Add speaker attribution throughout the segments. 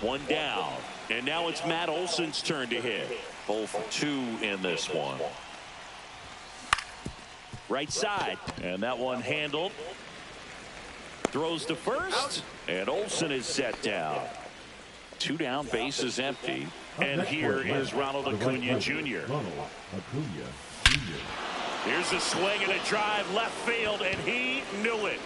Speaker 1: One down. And now it's Matt Olson's turn to hit. 0 for 2 in this one. Right side. And that one handled. Throws to first. And Olson is set down. 2 down, base is empty. And here is Ronald Acuna Jr. Here's a swing and a drive left field, and he knew it.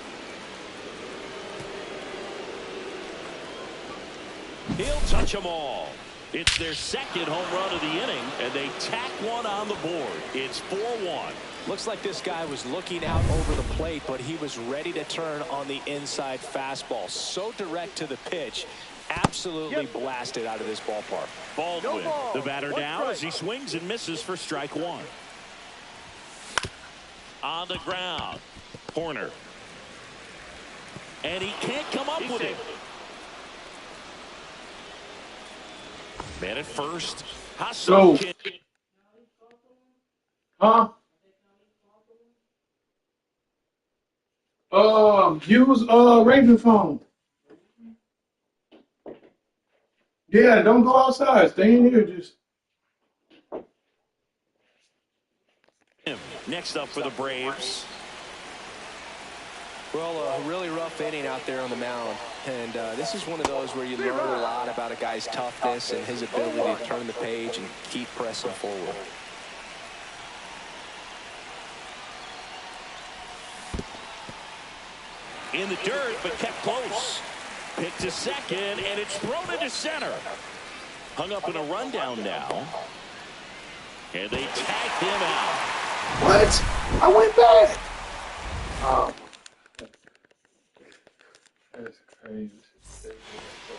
Speaker 1: He'll touch them all. It's their second home run of the inning, and they tack one on the board. It's 4-1.
Speaker 2: Looks like this guy was looking out over the plate, but he was ready to turn on the inside fastball. So direct to the pitch. Absolutely blasted out of this ballpark.
Speaker 1: Baldwin, the batter down as he swings and misses for strike 1. On the ground. Corner. And he can't come up with it. Man at first.
Speaker 3: Go. Huh? Use Raven phone. Yeah, don't go outside. Stay in here. Just.
Speaker 1: Next up for the Braves.
Speaker 2: Well, a really rough inning out there on the mound. And this is one of those where you learn a lot about a guy's toughness and his ability to turn the page and keep pressing forward.
Speaker 1: In the dirt, but kept close. Picked to second, and it's thrown into center. Hung up in a rundown now. And they tagged him out.
Speaker 3: What? I went back. Oh. That's crazy.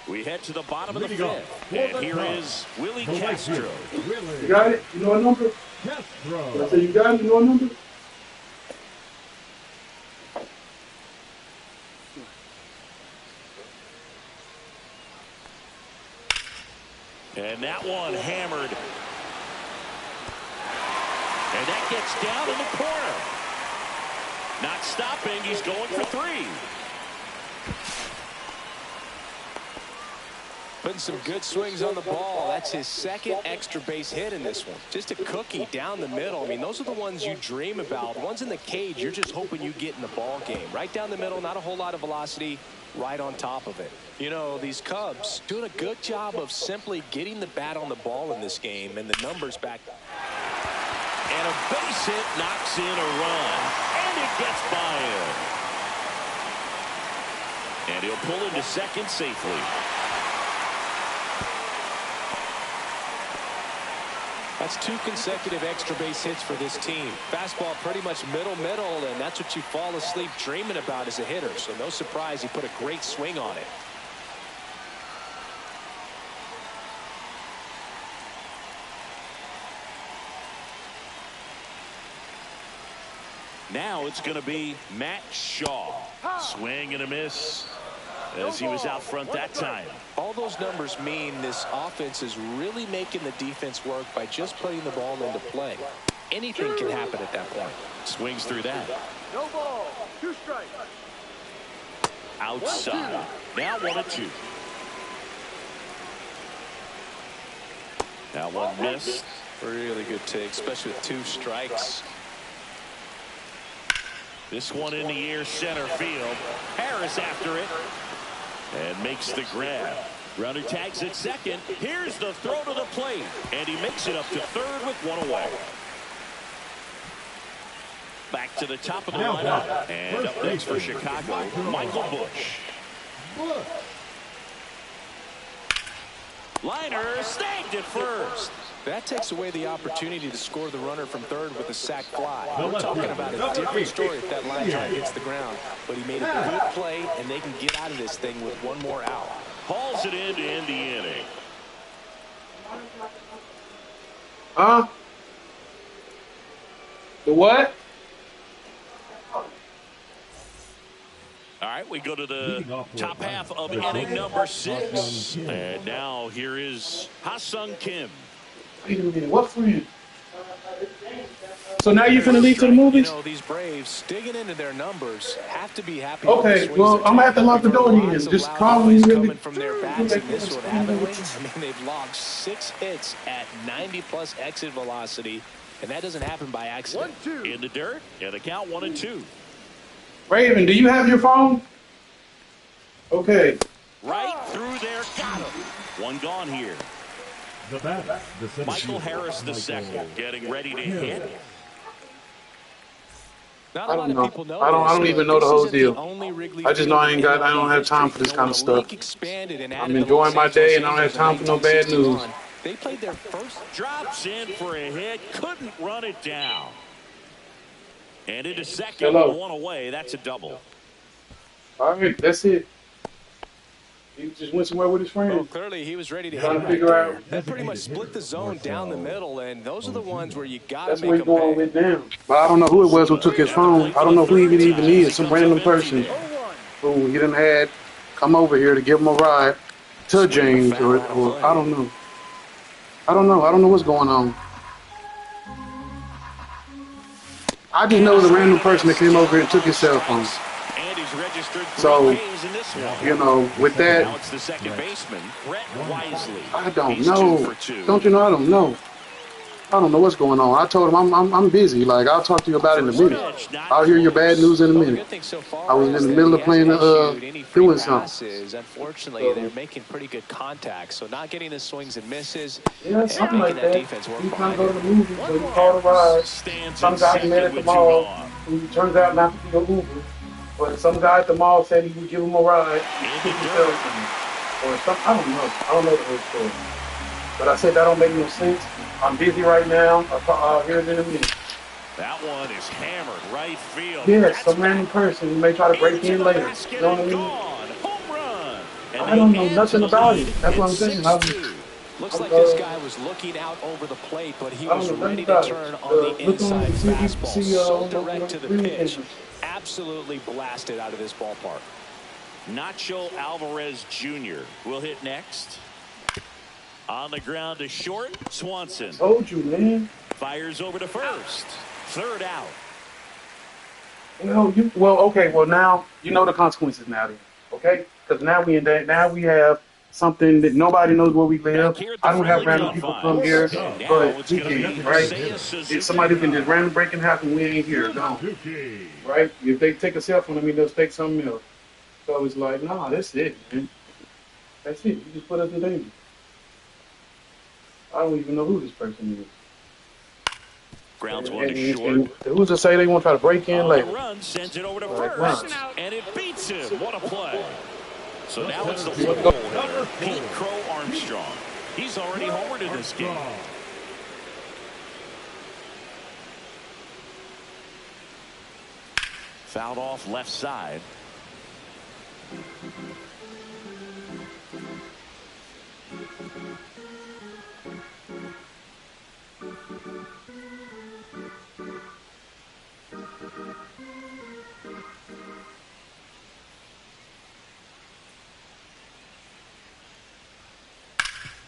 Speaker 1: We head to the bottom of the 5th. And here is Willie Castro.
Speaker 3: You got it? You know a number? Castro. I said you got it? You know a number?
Speaker 1: And that one hammered. And that gets down in the corner. Not stopping. He's going for 3.
Speaker 2: Putting some good swings on the ball. That's his second extra base hit in this one. Just a cookie down the middle. I mean, those are the ones you dream about. Ones in the cage, you're just hoping you get in the ball game. Right down the middle, not a whole lot of velocity, right on top of it. You know, these Cubs doing a good job of simply getting the bat on the ball in this game, and the numbers back.
Speaker 1: And a base hit knocks in a run. And it gets by him. And he'll pull into second safely.
Speaker 2: That's 2 consecutive extra base hits for this team. Fastball pretty much middle, and that's what you fall asleep dreaming about as a hitter. So no surprise he put a great swing on it.
Speaker 1: Now it's going to be Matt Shaw. Swing and a miss as he was out front that time.
Speaker 2: All those numbers mean this offense is really making the defense work by just putting the ball into play. Anything can happen at that point.
Speaker 1: Swings through that.
Speaker 4: No ball. 2 strikes.
Speaker 1: Outside. Now 1-2. Now one missed.
Speaker 2: Really good take, especially with 2 strikes.
Speaker 1: This one in the air center field. Harris after it. And makes the grab. Runner tags at second. Here's the throw to the plate. And he makes it up to third with 1 away. Back to the top of the lineup. And up next for Chicago, Michael Busch. Liner snagged at first.
Speaker 2: That takes away the opportunity to score the runner from third with a sac fly. We're talking about a different story if that line drive hits the ground. But he made a good play, and they can get out of this thing with 1 more out.
Speaker 1: Hauls it in to end the inning.
Speaker 3: Huh? The what?
Speaker 1: All right, we go to the top half of inning number 6. And now here is Ha-Sung Kim.
Speaker 3: Wait a minute, what friend? So now you finna lead to the movies?
Speaker 2: You know, these Braves digging into their numbers have to be happy.
Speaker 3: Okay, well, I'm gonna have to lock the door then. Just call me
Speaker 2: coming from their bats in this one, haven't we? I mean, they've logged 6 hits at 90+ exit velocity, and that doesn't happen by accident.
Speaker 4: 1-2.
Speaker 1: In the dirt, and the count 1-2.
Speaker 3: Raven, do you have your phone? Okay.
Speaker 1: Right through there, got him. One gone here. Michael Harris II getting ready to hit.
Speaker 2: Not a lot of people know
Speaker 3: I don't even know the whole deal. I just know I don't have time for this kind of stuff. I'm enjoying my day and I don't have time for no bad news.
Speaker 2: They played their first.
Speaker 1: Drops in for a hit, couldn't run it down. And into second, one away. That's a double.
Speaker 3: All right, that's it. He just went somewhere with his friend.
Speaker 2: Well, clearly he was ready to hit right there. That pretty much split the zone down the middle, and those are the ones where you got to make them pay.
Speaker 3: Down. But I don't know who it was who took his phone. I don't know who he even is. Some random person who he didn't had come over here to give him a ride to James, or I don't know. I don't know what's going on. I just know the random person that came over here and took his cell phone. So, you know, with that,
Speaker 1: now it's the second baseman, Brett Wisely.
Speaker 3: I don't know. Don't you know? I don't know. I don't know what's going on. I told him I'm busy. Like, I'll talk to you about it in a minute. I'll hear your bad news in a minute. I was in the middle of playing doing something.
Speaker 2: Unfortunately, they're making pretty good contact, so not getting the swings and misses.
Speaker 3: Yeah, something like that. He's trying to go to the movies, so he called a ride. Some guy he met at the mall, who turns out not to be an Uber. But some guy at the mall said he would give him a ride. Or something. I don't know. I don't know the whole story. But I said that don't make no sense. I'm busy right now. I'll hear it in a minute.
Speaker 1: That one is hammered right field.
Speaker 3: Yeah, some random person who may try to break in later. You know what I mean?
Speaker 1: Home run.
Speaker 3: I don't know nothing about it. That's what I'm saying.
Speaker 2: Looks like this guy was looking out over the plate, but he was ready to turn on the inside fastball. So direct to the pitch. Absolutely blasted out of this ballpark.
Speaker 1: Nacho Alvarez Jr. will hit next. On the ground to short, Swanson.
Speaker 3: Told you, man.
Speaker 1: Fires over to first. Third out.
Speaker 3: Well, okay. Well, now you know the consequences now, then. Okay? Because now we in that. Now we have something that nobody knows where we live. I don't have random people come here, but we can, right? If somebody can just random breaking happen, we ain't here, no. Right? If they take a cell phone, I mean, they'll take something else. So it's like, nah, that's it, man. That's it. You just put us in danger. I don't even know who this person is.
Speaker 1: Grounds one to short.
Speaker 3: Who's to say they want to try to break in later?
Speaker 1: Run sends it over to first, and it beats him. What a play! So now it's the football hitter, Pete Crow Armstrong. He's already homered in this game. Fouled off left side.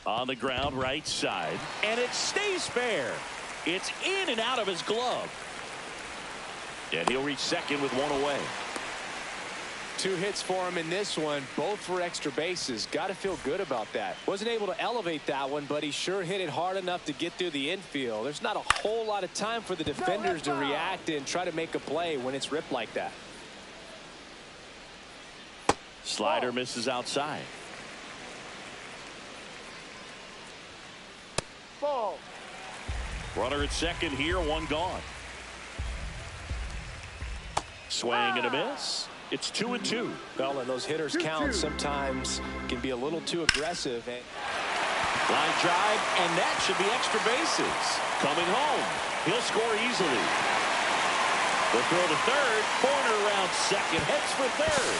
Speaker 1: On the ground right side, and it stays fair. It's in and out of his glove. And he'll reach second with one away.
Speaker 2: 2 hits for him in this one, both for extra bases. Got to feel good about that. Wasn't able to elevate that one, but he sure hit it hard enough to get through the infield. There's not a whole lot of time for the defenders to react and try to make a play when it's ripped like that.
Speaker 1: Slider misses outside.
Speaker 4: Ball.
Speaker 1: Runner at second here, one gone. Swing and a miss. It's 2-2.
Speaker 2: Well, and those hitters count sometimes can be a little too aggressive.
Speaker 1: Line drive, and that should be extra bases. Coming home. He'll score easily. The throw to third. Corner around second. Heads for third.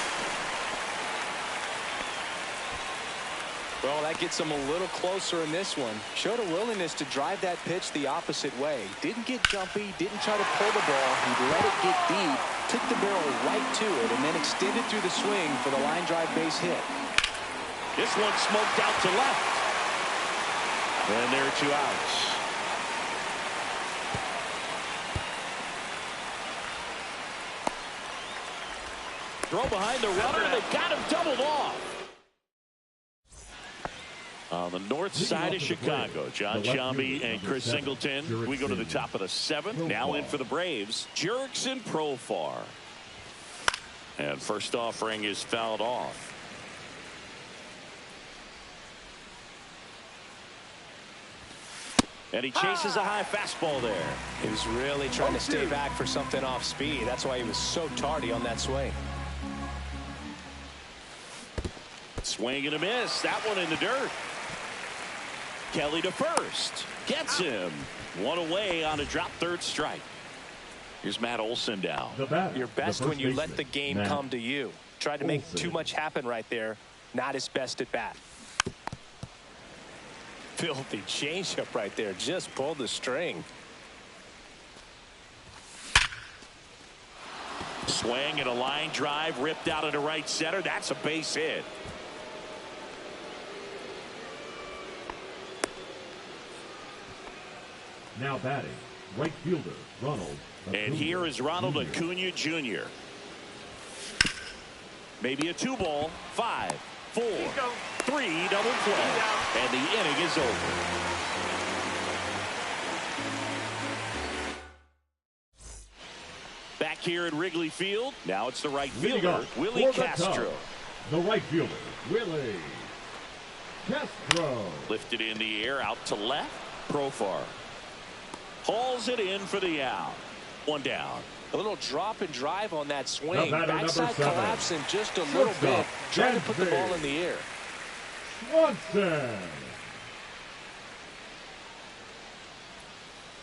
Speaker 2: Well, that gets him a little closer in this one. Showed a willingness to drive that pitch the opposite way. Didn't get jumpy, didn't try to pull the ball. He let it get deep, took the barrel right to it, and then extended through the swing for the line drive base hit.
Speaker 1: This one smoked out to left. And there are 2 outs. Throw behind the runner, and they've got him doubled off. On the north side of Chicago, John Sciambi and Chris Singleton. We go to the top of the 7th. Now in for the Braves, Jurickson Profar. And first offering is fouled off. And he chases a high fastball there.
Speaker 2: He was really trying to stay back for something off speed. That's why he was so tardy on that swing.
Speaker 1: Swing and a miss. That one in the dirt. Kelly to first. Gets him. One away on a drop third strike. Here's Matt Olson down.
Speaker 2: You're best when you let the game come to you. Tried to make too much happen right there. Not his best at bat. Filthy changeup right there. Just pulled the string.
Speaker 1: Swing and a line drive ripped out into right center. That's a base hit.
Speaker 5: Now batting, right fielder Ronald.
Speaker 1: And here is Ronald Acuna Jr. Maybe a 2-ball. 5, 4, 3, double play. And the inning is over. Back here at Wrigley Field. Now it's the right fielder, Willie Castro.
Speaker 5: The right fielder, Willie Castro.
Speaker 1: Lifted in the air out to left. Profar hauls it in for the out. One down.
Speaker 2: A little drop and drive on that swing. Backside
Speaker 5: 7.
Speaker 2: collapsing just a little bit. Trying to put the ball in the air.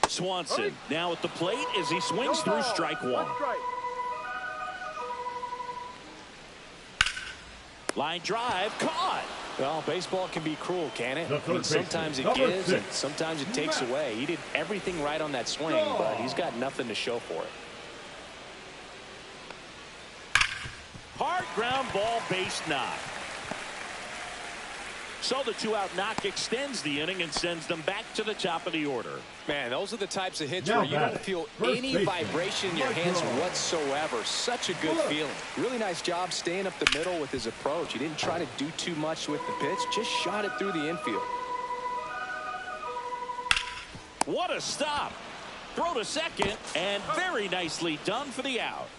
Speaker 1: Swanson now at the plate as he swings through strike 1. Line drive caught.
Speaker 2: Well, baseball can be cruel, can it? I mean, sometimes it gives and sometimes it takes away. He did everything right on that swing, but he's got nothing to show for it.
Speaker 1: Hard ground ball, base knock. So the 2-out knock extends the inning and sends them back to the top of the order.
Speaker 2: Man, those are the types of hits where you don't feel any vibration in your hands whatsoever. Such a good feeling. Really nice job staying up the middle with his approach. He didn't try to do too much with the pitch, just shot it through the infield.
Speaker 1: What a stop. Throw to second, and very nicely done for the out.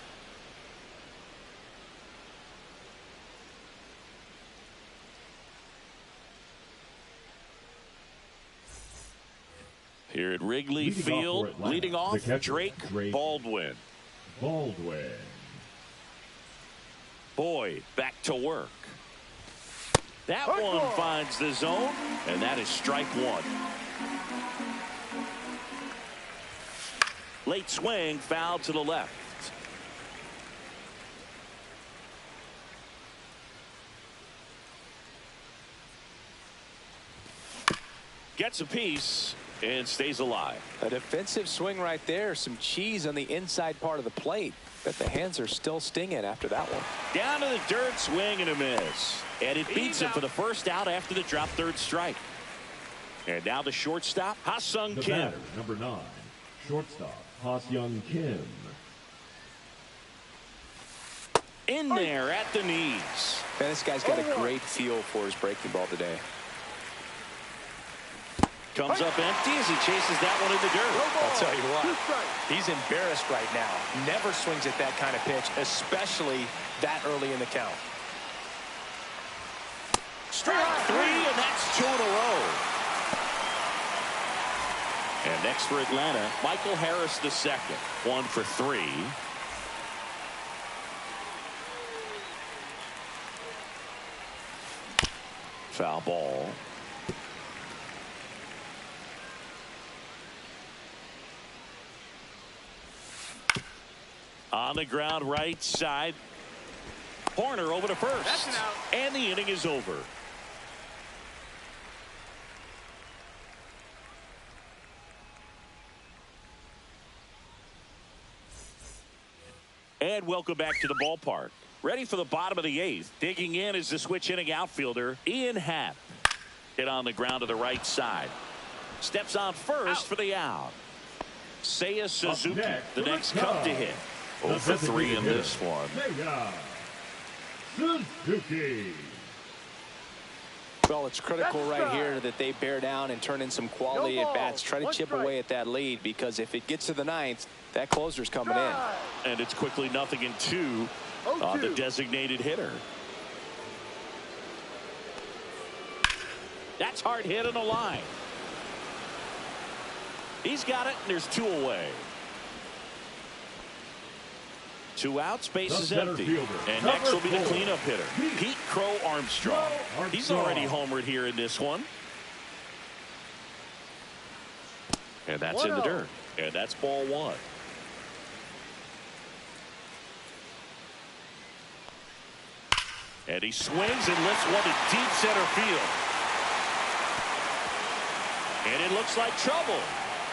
Speaker 1: Here at Wrigley Field, leading off, Drake Baldwin. Boyd back to work. That one finds the zone, and that is strike 1. Late swing, foul to the left. Gets a piece and stays alive.
Speaker 2: A defensive swing right there. Some cheese on the inside part of the plate. Bet the hands are still stinging after that one.
Speaker 1: Down to the dirt, swing and a miss. And it beats him for the first out after the drop third strike. And now the shortstop, Ha-Sung Kim.
Speaker 5: Batter, number 9, shortstop, Ha-Sung Kim.
Speaker 1: In there at the knees.
Speaker 2: Man, this guy's got a great feel for his breaking ball today.
Speaker 1: Comes up empty as he chases that one in the dirt.
Speaker 2: I'll tell you what, he's embarrassed right now. Never swings at that kind of pitch, especially that early in the count.
Speaker 1: Strike 3, and that's 2 in a row. And next for Atlanta, Michael Harris II. 1 for 3. Foul ball. On the ground right side. Horner over to first.
Speaker 4: That's an out.
Speaker 1: And the inning is over. And welcome back to the ballpark. Ready for the bottom of the 8th. Digging in is the switch hitting outfielder Ian Happ. Hit on the ground to the right side. Steps on first for the out. Seiya Suzuki, the next come to hit. 0 for 3 in this one.
Speaker 5: Suzuki.
Speaker 2: Well, it's critical right here that they bear down and turn in some quality at bats. Try to chip away at that lead, because if it gets to the ninth, that closer's coming in.
Speaker 1: And it's quickly 0-2 on the designated hitter. That's hard hit on the line. He's got it, and there's 2 away. 2 outs, base is empty. And next will be the cleanup hitter, Pete Crow Armstrong. He's already homered here in this one. And that's in the dirt. And that's ball 1. And he swings and lifts one to deep center field. And it looks like trouble.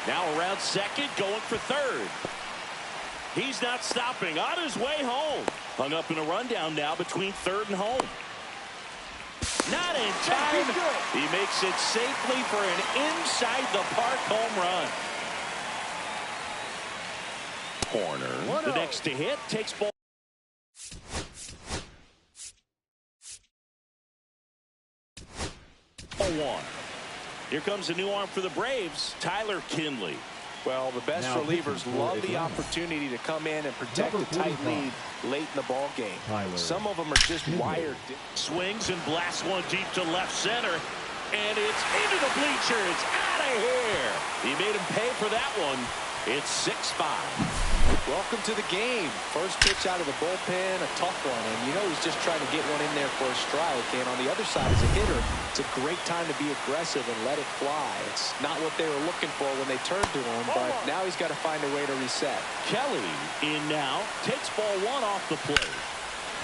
Speaker 1: Now around second, going for third. He's not stopping, on his way home. Hung up in a rundown now between third and home. Not in time. He makes it safely for an inside the park home run. Corner. The next to hit takes ball. 1. Here comes a new arm for the Braves, Tyler Kinley.
Speaker 2: Well, the best relievers love the opportunity to come in and protect a tight lead late in the ball game. Some of them are just wired.
Speaker 1: Swings and blasts one deep to left center. And it's into the bleachers. Out of here. He made him pay for that one. It's 6-5.
Speaker 2: Welcome to the game. First pitch out of the bullpen, a tough one. And you know he's just trying to get one in there for a strike. And on the other side, as a hitter, it's a great time to be aggressive and let it fly. It's not what they were looking for when they turned to him, but now he's got to find a way to reset.
Speaker 1: Kelly in now, takes ball 1 off the plate.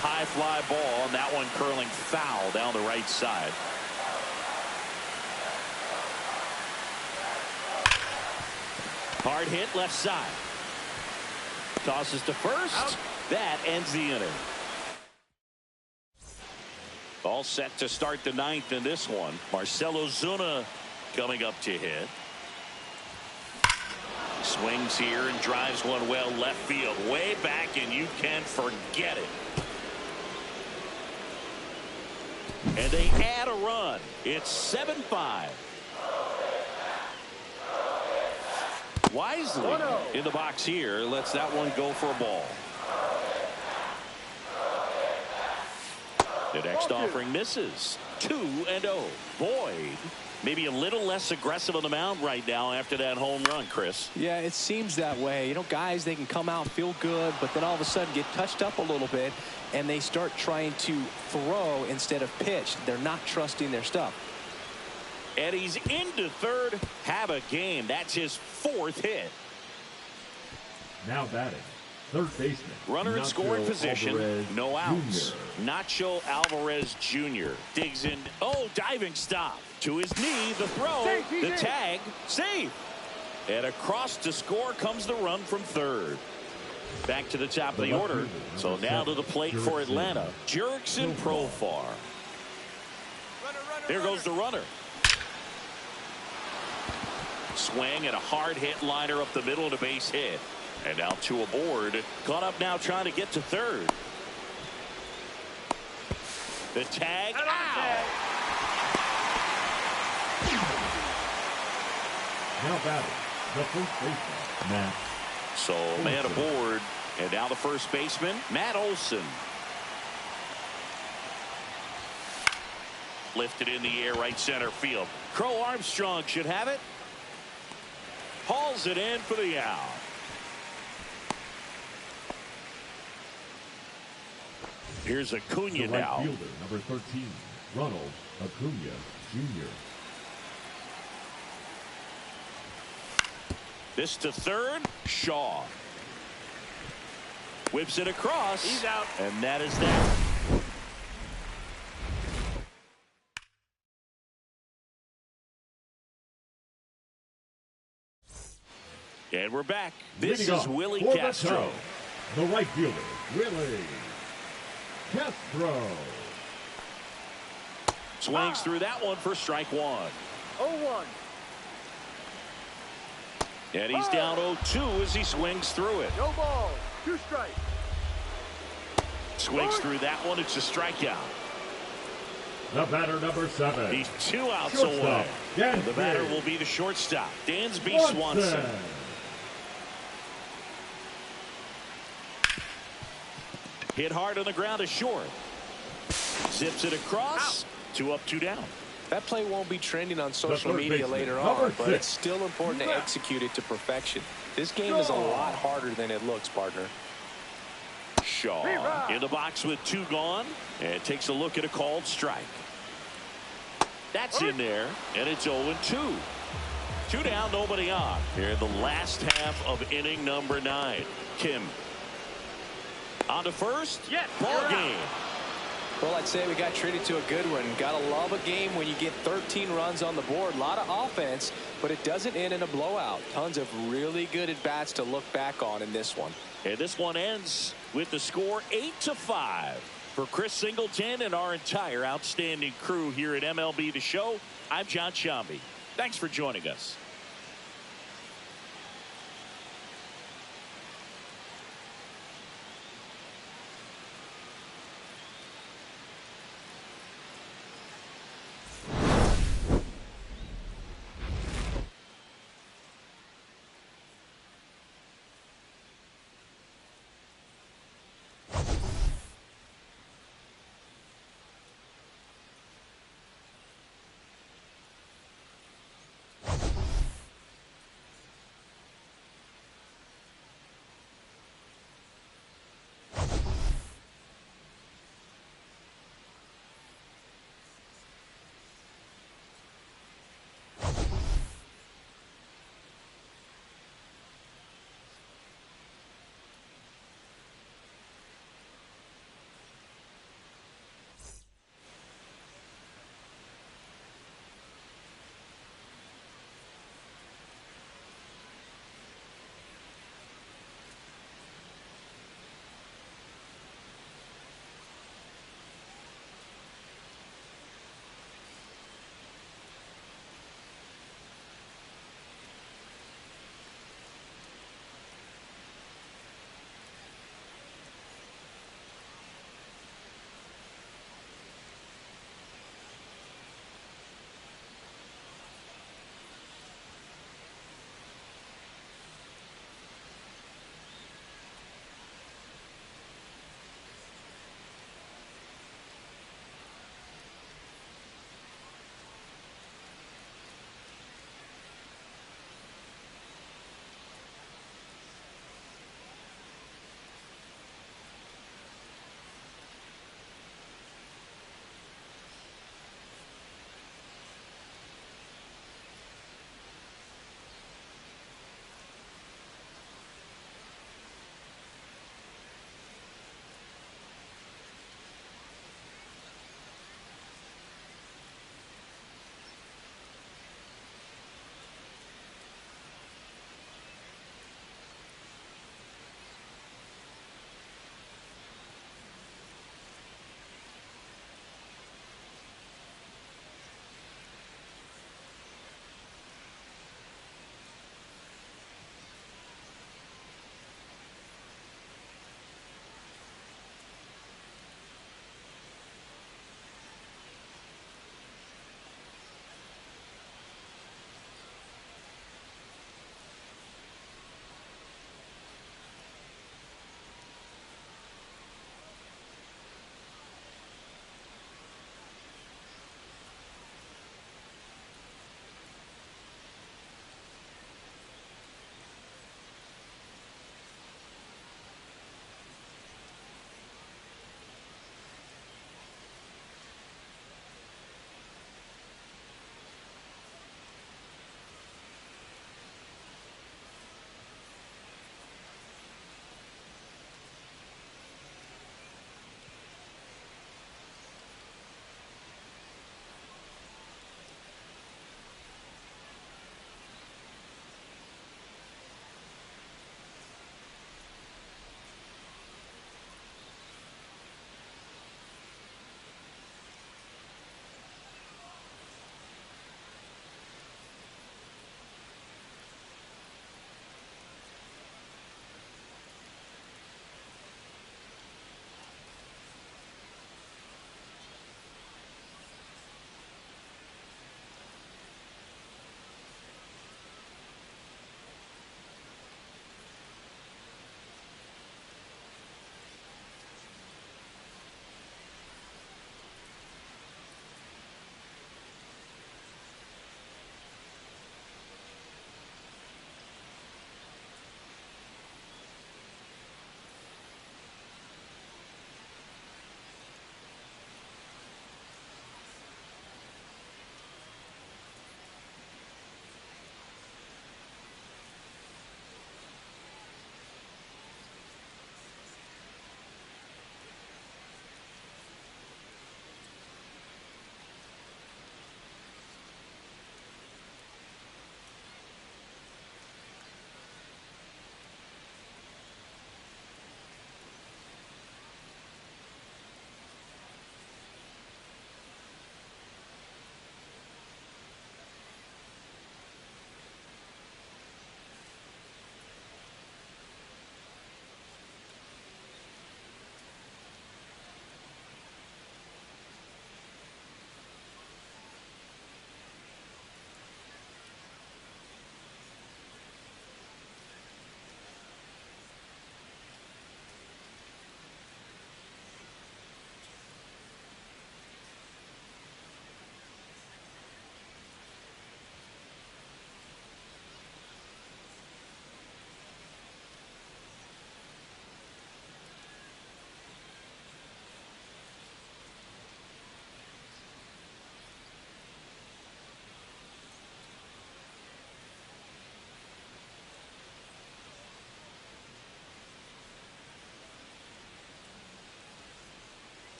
Speaker 1: High fly ball, and that one curling foul down the right side. Hard hit left side. Tosses to first. Out. That ends the inning. All set to start the 9th in this one. Marcelo Zuna coming up to hit. Swings here and drives one well left field. Way back, and you can forget it. And they add a run. It's 7-5. Wisely in the box here, lets that one go for a ball. The next offering misses. 2-0. Boyd maybe a little less aggressive on the mound right now after that home run, Chris.
Speaker 2: Yeah, it seems that way. You know, guys, they can come out, feel good, but then all of a sudden get touched up a little bit, and they start trying to throw instead of pitch. They're not trusting their stuff.
Speaker 1: And he's into third. Have a game. That's his 4th hit.
Speaker 5: Now batting, third baseman.
Speaker 1: Runner in scoring position.
Speaker 5: Alvarez
Speaker 1: no outs.
Speaker 5: Jr.
Speaker 1: Nacho Alvarez Jr. digs in. Oh, diving stop. To his knee. The throw. The tag. Safe. And across to score comes the run from third. Back to the top of the order. So now to the plate for Atlanta. Jurickson Profar. There goes the runner. Swing and a hard hit liner up the middle to base hit. And now 2 aboard. Caught up now trying to get to third. The tag. Ow!
Speaker 5: Now batting, the first baseman, Matt.
Speaker 1: So man aboard. And now the first baseman, Matt Olson. Lifted in the air, right center field. Crow Armstrong should have it. Hauls it in for the out. Here's Acuna
Speaker 5: right
Speaker 1: now.
Speaker 5: Fielder, number 13, Ronald Acuna Jr.
Speaker 1: This to third, Shaw. Whips it across.
Speaker 2: He's out.
Speaker 1: And that is that. And we're back. This is Willie Castro.
Speaker 5: The right fielder, Willie Castro.
Speaker 1: Swings through that one for strike 1.
Speaker 4: 0-1.
Speaker 1: And he's down 0-2 as he swings through it.
Speaker 4: No ball. 2 strikes.
Speaker 1: Swings through that one. It's a strikeout.
Speaker 5: The batter, number 7.
Speaker 1: He's 2 outs
Speaker 5: Shortstop,
Speaker 1: away.
Speaker 5: Dansby.
Speaker 1: The batter will be the shortstop, Dansby Swanson. Hit hard on the ground to short. Zips it across. 2 up, 2 down.
Speaker 2: That play won't be trending on social media later on, but it's still important to execute it to perfection. This game is a lot harder than it looks, partner.
Speaker 1: Shaw in the box with 2 gone, and takes a look at a called strike. That's in there, and it's 0-2. 2 down, nobody on. Here in the last half of inning number 9. Kim on to first. Ball game.
Speaker 2: Well, I'd say we got treated to a good one. Gotta love a game when you get 13 runs on the board. A lot of offense, but it doesn't end in a blowout. Tons of really good at-bats to look back on in this one.
Speaker 1: And this one ends with the score 8-5. For Chris Singleton and our entire outstanding crew here at MLB The Show, I'm John Shambi. Thanks for joining us.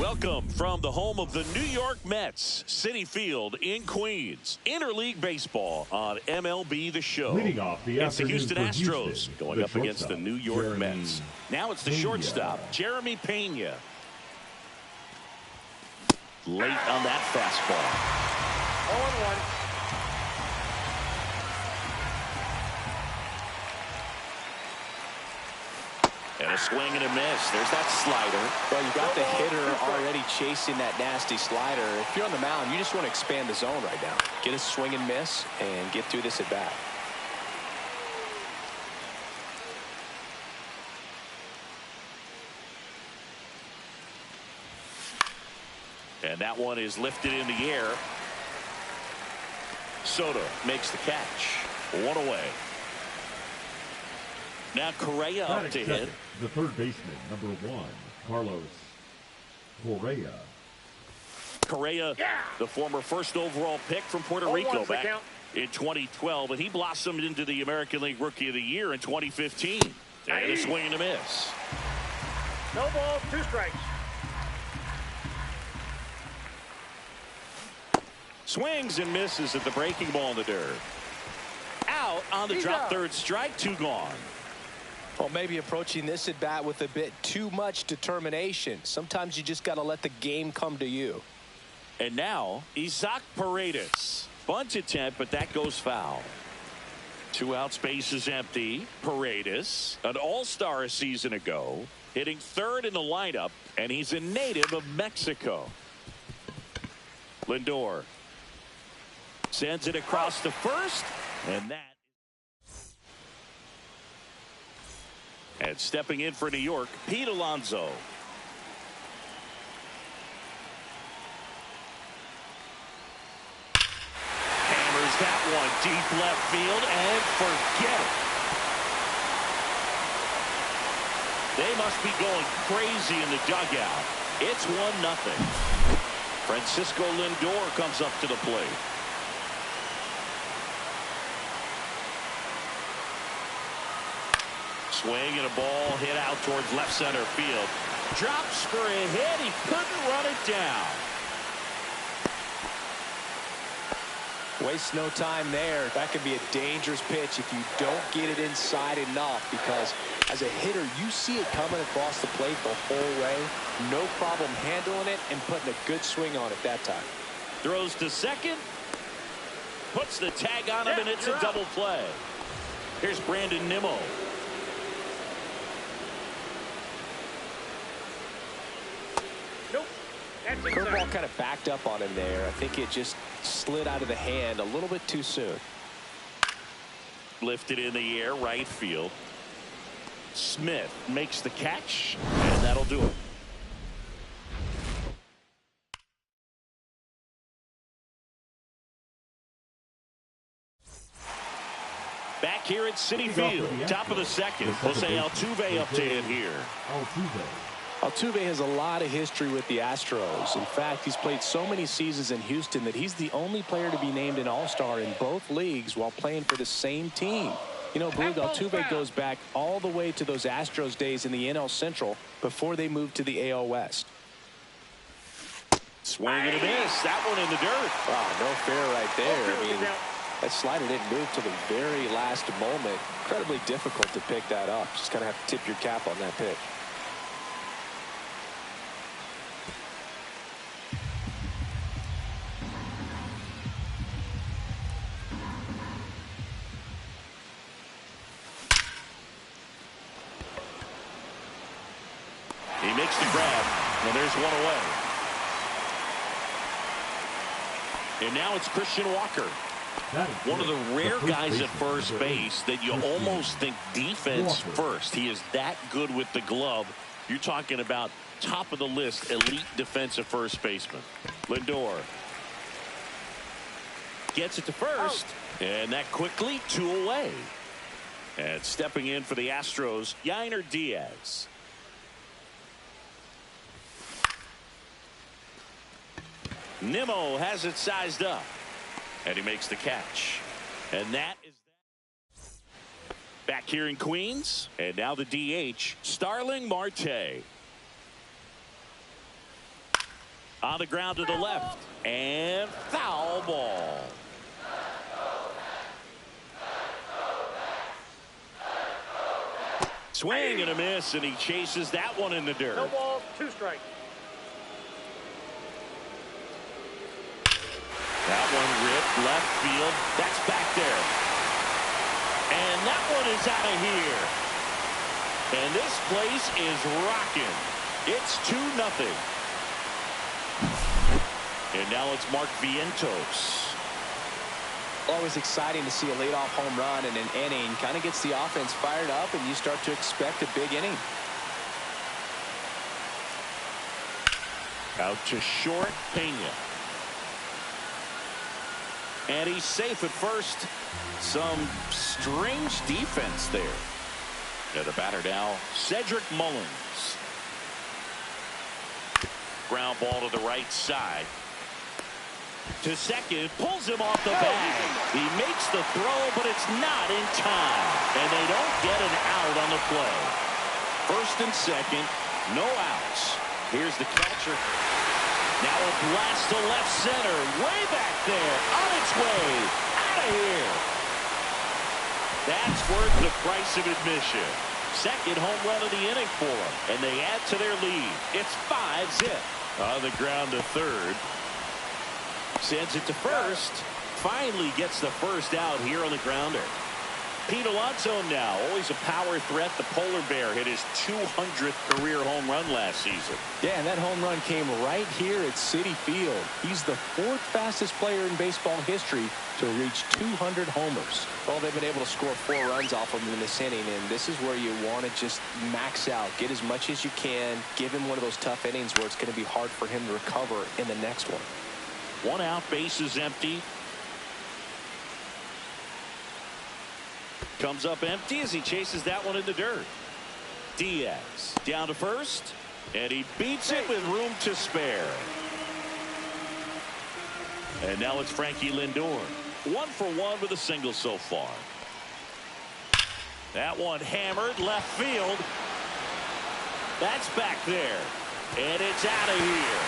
Speaker 1: Welcome from the home of the New York Mets, Citi Field in Queens. Interleague baseball on MLB The Show.
Speaker 5: Leading off the
Speaker 1: It's the
Speaker 5: afternoon
Speaker 1: Houston
Speaker 5: for
Speaker 1: Astros
Speaker 5: Houston,
Speaker 1: going
Speaker 5: the
Speaker 1: up against the
Speaker 5: shortstop,
Speaker 1: New York
Speaker 5: Jeremy
Speaker 1: Mets. Now it's the
Speaker 5: Pena.
Speaker 1: shortstop, Jeremy Pena. Late on that fastball.
Speaker 4: 0-1.
Speaker 1: And a swing and a miss. There's that slider.
Speaker 2: Well, you got the hitter already chasing that nasty slider. If you're on the mound, you just want to expand the zone right now. Get a swing and miss and get through this at bat.
Speaker 1: And that one is lifted in the air. Soto makes the catch. One away. Now Correa up to hit.
Speaker 5: The third baseman, number 1, Carlos Correa.
Speaker 1: Correa, the former first overall pick from Puerto Rico back in 2012, and he blossomed into the American League Rookie of the Year in 2015. And a swing and a miss.
Speaker 4: No ball, 2 strikes.
Speaker 1: Swings and misses at the breaking ball in the dirt. Out on the drop, third strike, 2 gone.
Speaker 2: Well, maybe approaching this at bat with a bit too much determination. Sometimes you just got to let the game come to you.
Speaker 1: And now Isaac Paredes. Bunt attempt, but that goes foul. 2 outs, base is empty. Paredes, an all-star a season ago, hitting 3rd in the lineup, and he's a native of Mexico. Lindor sends it across to first, and that. And stepping in for New York, Pete Alonso. Hammers that one deep left field and forget it. They must be going crazy in the dugout. It's 1-0. Francisco Lindor comes up to the plate. Swing and a ball hit out towards left center field. Drops for a hit. He couldn't run it down.
Speaker 2: Waste no time there. That could be a dangerous pitch if you don't get it inside enough, because as a hitter, you see it coming across the plate the whole way. No problem handling it and putting a good swing on it that time.
Speaker 1: Throws to second. Puts the tag on him, and it's a double play. Here's Brandon Nimmo.
Speaker 2: Curveball kind of backed up on him there. I think it just slid out of the hand a little bit too soon.
Speaker 1: Lifted in the air, right field. Smith makes the catch, and that'll do it. Back here at Citi Field, top of the second. Jose Altuve up to hit here.
Speaker 2: Altuve has a lot of history with the Astros. In fact, he's played so many seasons in Houston that he's the only player to be named an All-Star in both leagues while playing for the same team. You know, Boog, Altuve goes back all the way to those Astros days in the NL Central before they moved to the AL West.
Speaker 1: Swing and a miss. That one in the dirt.
Speaker 2: Wow, no fair right there. I mean, that slider didn't move till the very last moment. Incredibly difficult to pick that up. Just kind of have to tip your cap on that pitch.
Speaker 1: He makes the grab, and there's one away. And now it's Christian Walker. One of the rare guys at first base that you almost think defense first. He is that good with the glove. You're talking about top of the list, elite defensive first baseman. Lindor gets it to first, and that quickly 2 away. And stepping in for the Astros, Yainer Diaz. Nimmo has it sized up, and he makes the catch. And that is that. Back here in Queens, and now the DH, Starling Marte. On the ground to the left. And foul ball. Swing and a miss, and he chases that one in the dirt.
Speaker 4: No balls, 2 strikes.
Speaker 1: That one ripped left field. That's back there. And that one is out of here. And this place is rocking. It's 2-0. And now it's Mark Vientos.
Speaker 2: Always exciting to see a leadoff home run in an inning. Kind of gets the offense fired up, and you start to expect a big inning.
Speaker 1: Out to short, Pena. And he's safe at first. Some strange defense there. And the batter now, Cedric Mullins. Ground ball to the right side. To second, pulls him off the bag. He makes the throw, but it's not in time. And they don't get an out on the play. First and second, no outs. Here's the catcher. Now a blast to left center. Way back there. On its way. Out of here. That's worth the price of admission. Second home run of the inning for them. And they add to their lead. It's 5-0. On the ground to third. Sends it to first. Finally gets the first out here on the grounder. Pete Alonso now, always a power threat. The polar bear hit his 200th career home run last season.
Speaker 2: Yeah, and that home run came right here at Citi Field. He's the 4th fastest player in baseball history to reach 200 homers. Well, they've been able to score 4 runs off of him in this inning, and this is where you want to just max out. Get as much as you can. Give him one of those tough innings where it's going to be hard for him to recover in the next one.
Speaker 1: 1 out, base is empty. Comes up empty as he chases that one in the dirt. Diaz down to first, and he beats it with room to spare. And now it's Frankie Lindor. 1 for 1 with a single so far. That one hammered left field. That's back there. And it's out of here.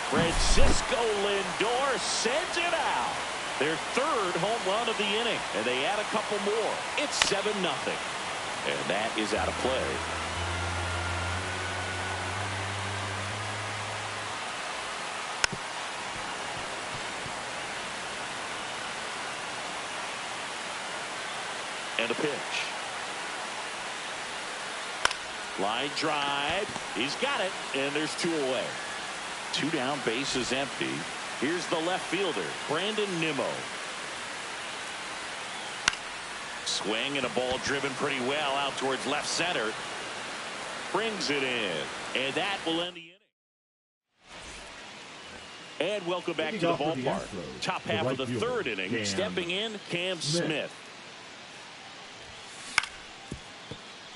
Speaker 1: Francisco Lindor sends it out. Their 3rd home run of the inning. And they add a couple more. It's 7-0. And that is out of play. And a pitch. Line drive. He's got it. And there's 2 away. 2 down, base is empty. Here's the left fielder, Brandon Nimmo. Swing and a ball driven pretty well out towards left center. Brings it in. And that will end the inning. And welcome back to the ballpark. Top half of the 3rd inning. Stepping in, Cam Smith.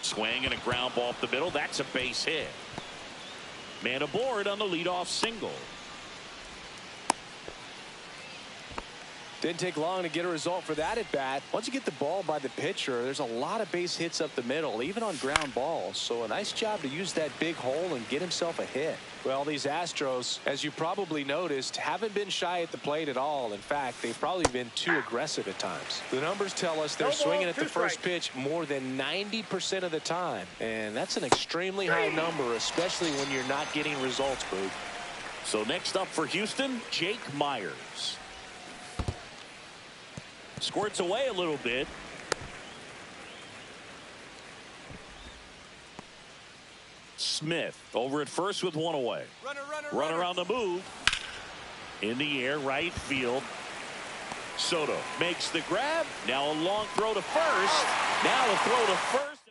Speaker 1: Swing and a ground ball up the middle. That's a base hit. Man aboard on the leadoff single.
Speaker 2: Didn't take long to get a result for that at bat. Once you get the ball by the pitcher, there's a lot of base hits up the middle, even on ground balls. So a nice job to use that big hole and get himself a hit. Well, these Astros, as you probably noticed, haven't been shy at the plate at all. In fact, they've probably been too aggressive at times. The numbers tell us they're swinging at the first pitch more than 90% of the time. And that's an extremely high number, especially when you're not getting results, Boog.
Speaker 1: So next up for Houston, Jake Myers. Squirts away a little bit. Smith over at first with 1 away. Runner on the move. In the air, right field. Soto makes the grab. Now a long throw to first. Now a throw to first.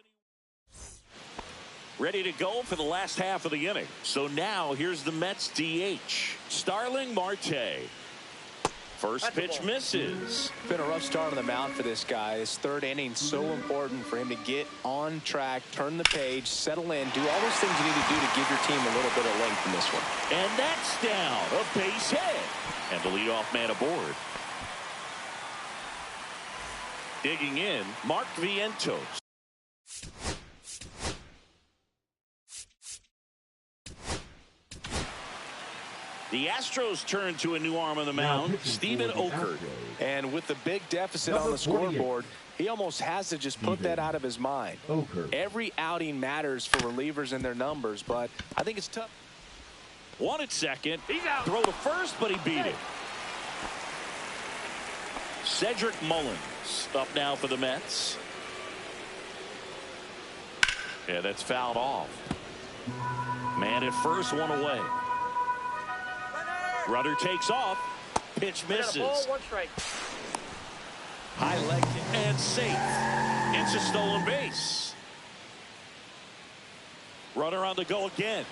Speaker 1: Ready to go for the last half of the inning. So now here's the Mets DH. Starling Marte. First pitch misses.
Speaker 2: Been a rough start on the mound for this guy. His 3rd inning so important for him to get on track, turn the page, settle in, do all those things you need to do to give your team a little bit of length in this one.
Speaker 1: And that's down. A base hit. And the leadoff man aboard. Digging in, Mark Vientos. The Astros turn to a new arm on the mound, Steven Okert.
Speaker 2: And with the big deficit on the scoreboard, he almost has to just put that out of his mind. Every outing matters for relievers and their numbers, but I think it's tough.
Speaker 1: One at second. Throw to first, but he beat it. Cedric Mullins up now for the Mets. Yeah, that's fouled off. Man at first, one away. Runner takes off. Pitch misses.
Speaker 4: Ball, 1 strike.
Speaker 1: High leg and safe. It's a stolen base. Runner on the go again.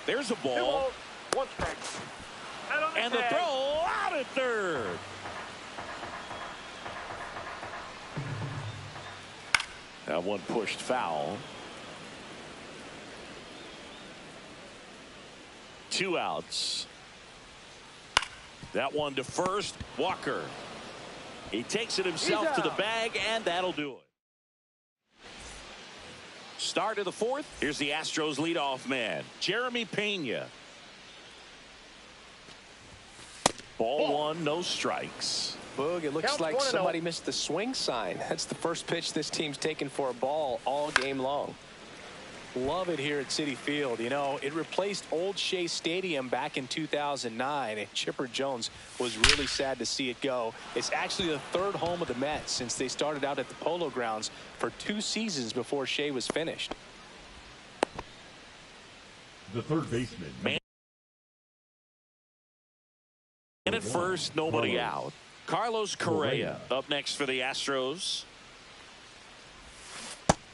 Speaker 1: There's a ball.
Speaker 4: 1 strike.
Speaker 1: And the throw out at third. That one pushed foul. 2 outs. That one to first. Walker. He takes it himself to the bag, and that'll do it. Start of the 4th. Here's the Astros leadoff man, Jeremy Pena. Ball 1, no strikes.
Speaker 2: Boog, it looks like somebody missed the swing sign. That's the first pitch this team's taken for a ball all game long. Love it here at Citi Field. You know, it replaced Old Shea Stadium back in 2009, and Chipper Jones was really sad to see it go. It's actually the 3rd home of the Mets since they started out at the Polo Grounds for 2 seasons before Shea was finished.
Speaker 5: The third baseman.
Speaker 1: Man at first, nobody out. Carlos Correa up next for the Astros.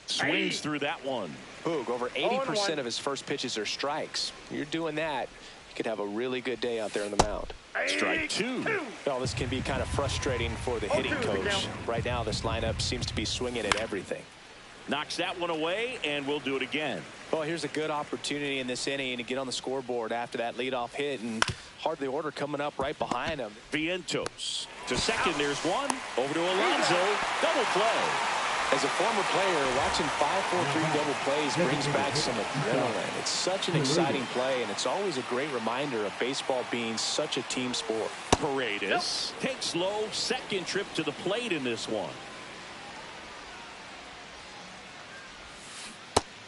Speaker 1: Swings through that one.
Speaker 2: Boog, over 80% of his first pitches are strikes. You're doing that, you could have a really good day out there on the mound.
Speaker 1: Strike 2.
Speaker 2: Well, this can be kind of frustrating for the hitting coach. Right now, this lineup seems to be swinging at everything.
Speaker 1: Knocks that one away, and we'll do it again.
Speaker 2: Well, here's a good opportunity in this inning to get on the scoreboard after that leadoff hit, and hardly order coming up right behind him.
Speaker 1: Vientos to second. There's one. Over to Alonso. Double play.
Speaker 2: As a former player, watching 5-4-3 double plays brings back some adrenaline. It's such an exciting play, and it's always a great reminder of baseball being such a team sport.
Speaker 1: Paredes takes low, second trip to the plate in this one.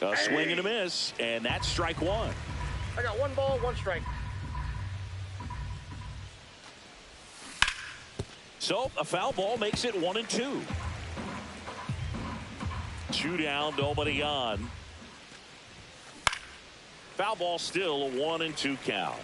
Speaker 1: A swing and a miss, and that's strike 1.
Speaker 4: I got 1 ball, 1 strike.
Speaker 1: So a foul ball makes it 1-2. 2 down, nobody on. Foul ball still a 1-2 count.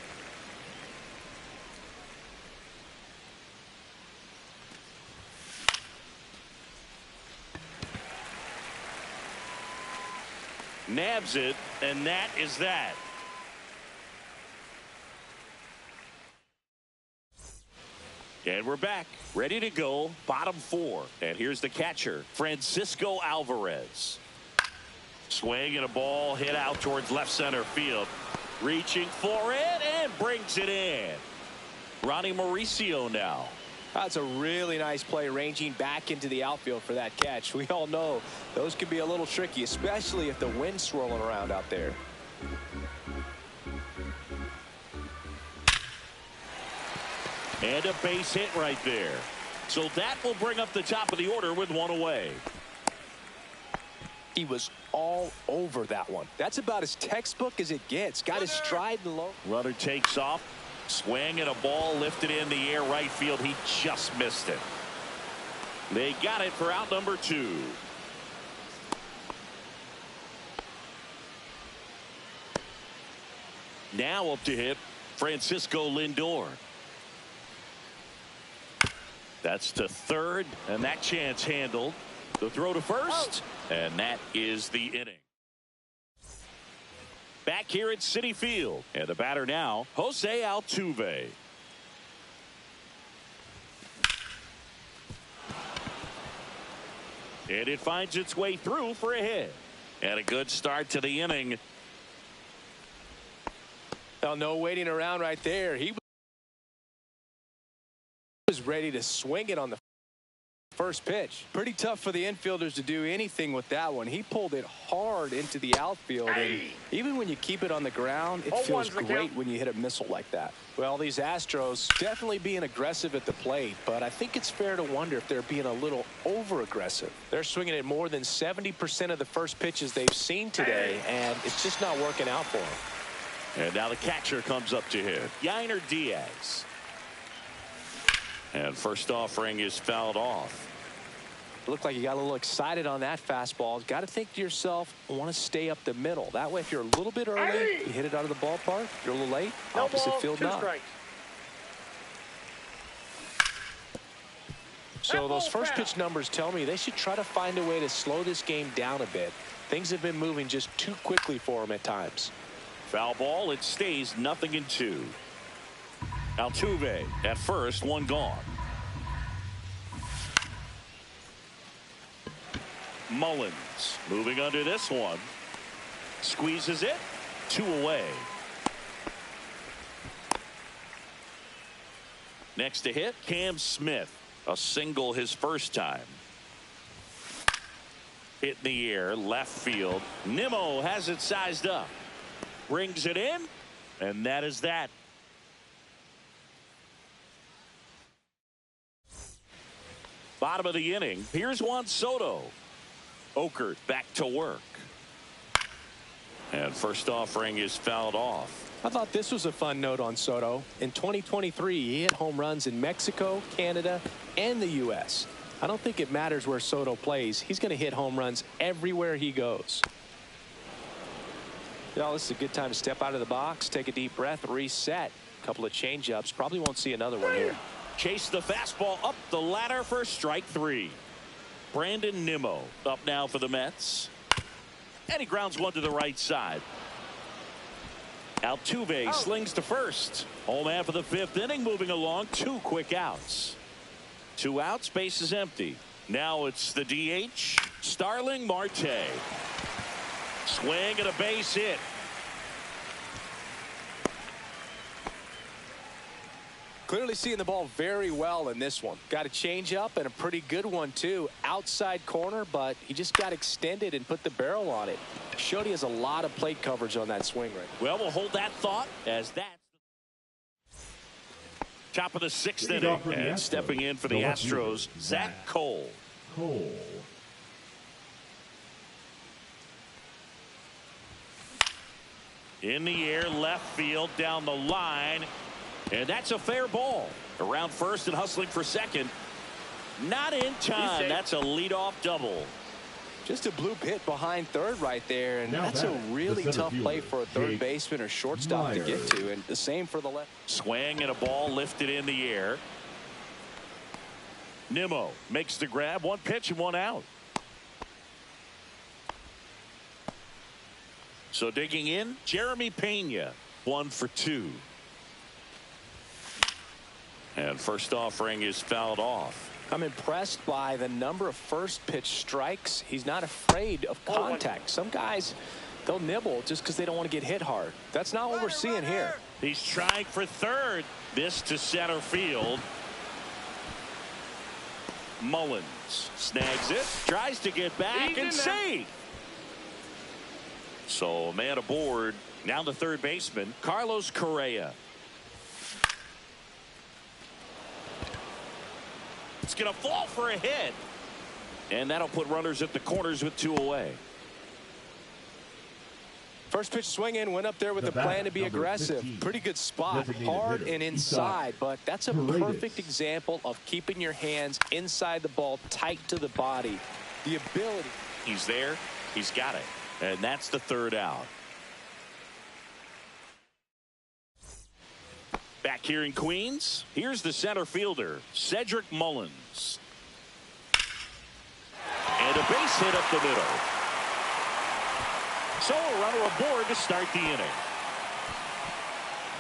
Speaker 1: Nabs it, and that is that. And we're back, ready to go, bottom 4. And here's the catcher, Francisco Alvarez. Swing and a ball hit out towards left center field. Reaching for it and brings it in. Ronnie Mauricio now.
Speaker 2: That's a really nice play, ranging back into the outfield for that catch. We all know those can be a little tricky, especially if the wind's swirling around out there.
Speaker 1: And a base hit right there. So that will bring up the top of the order with 1 away.
Speaker 2: He was all over that one. That's about as textbook as it gets. Got his stride and low.
Speaker 1: Runner takes off. Swing and a ball lifted in the air right field. He just missed it. They got it for out number 2. Now up to hit Francisco Lindor. That's to third, and that chance handled. The throw to first, and that is the inning. Back here at Citi Field, and the batter now, Jose Altuve. And it finds its way through for a hit. And a good start to the inning.
Speaker 2: Well, no waiting around right there. He was ready to swing it on the first pitch. Pretty tough for the infielders to do anything with that one. He pulled it hard into the outfield, and even when you keep it on the ground, it feels great when you hit a missile like that. Well, these Astros definitely being aggressive at the plate, but I think it's fair to wonder if they're being a little over-aggressive. They're swinging at more than 70% of the first pitches they've seen today, and it's just not working out for them.
Speaker 1: And now the catcher comes up to hit. Yainer Diaz. And first offering is fouled off.
Speaker 2: Looked like you got a little excited on that fastball. Got to think to yourself, I want to stay up the middle. That way, if you're a little bit early, you hit it out of the ballpark. You're a little late.
Speaker 4: No
Speaker 2: opposite
Speaker 4: ball,
Speaker 2: field
Speaker 4: 2
Speaker 2: not.
Speaker 4: strikes.
Speaker 2: So those first pitch numbers tell me they should try to find a way to slow this game down a bit. Things have been moving just too quickly for them at times.
Speaker 1: Foul ball. It stays 0-2. Altuve at first, 1 gone. Mullins moving under this one. Squeezes it. 2 away. Next to hit, Cam Smith. A single his first time. Hit in the air, left field. Nimmo has it sized up. Brings it in, and that is that. Bottom of the inning. Here's Juan Soto. Okert back to work. And first offering is fouled off.
Speaker 2: I thought this was a fun note on Soto. In 2023, he hit home runs in Mexico, Canada, and the U.S. I don't think it matters where Soto plays. He's going to hit home runs everywhere he goes. Well, this is a good time to step out of the box, take a deep breath, reset. A couple of changeups. Probably won't see another one here.
Speaker 1: Chase the fastball up the ladder for strike 3. Brandon Nimmo up now for the Mets. And he grounds one to the right side. Altuve slings to first. Home half of the 5th inning, moving along. 2 quick outs. 2 outs, base is empty. Now it's the DH, Starling Marte. Swing and a base hit.
Speaker 2: Clearly seeing the ball very well in this one. Got a change up and a pretty good one too. Outside corner, but he just got extended and put the barrel on it. Showed he has a lot of plate coverage on that swing right.
Speaker 1: Well, we'll hold that thought as that. Top of the 6th inning, and stepping in for the Astros, Zach Cole. In the air, left field, down the line. And that's a fair ball. Around first and hustling for second. Not in time. That's a leadoff double.
Speaker 2: Just a bloop hit behind third right there. And that's a really tough play for a third baseman or shortstop to get to. And the same for the left.
Speaker 1: Swing and a ball lifted in the air. Nimmo makes the grab. 1 pitch and 1 out. So digging in, Jeremy Pena. 1 for 2. And first offering is fouled off.
Speaker 2: I'm impressed by the number of first pitch strikes. He's not afraid of contact. Some guys, they'll nibble just because they don't want to get hit hard. That's not what we're seeing here.
Speaker 1: He's trying for third. This to center field. Mullins snags it, tries to get back and save. So man aboard. Now the third baseman, Carlos Correa. It's going to fall for a hit. And that'll put runners at the corners with 2 away.
Speaker 2: First pitch swing in, went up there with the plan to be aggressive.
Speaker 5: 15.
Speaker 2: Pretty good spot, hard and inside, but that's a perfect example of keeping your hands inside the ball, tight to the body. The ability.
Speaker 1: He's there. He's got it. And that's the 3rd out. Back here in Queens, here's the center fielder, Cedric Mullins. And a base hit up the middle. So a runner aboard to start the inning.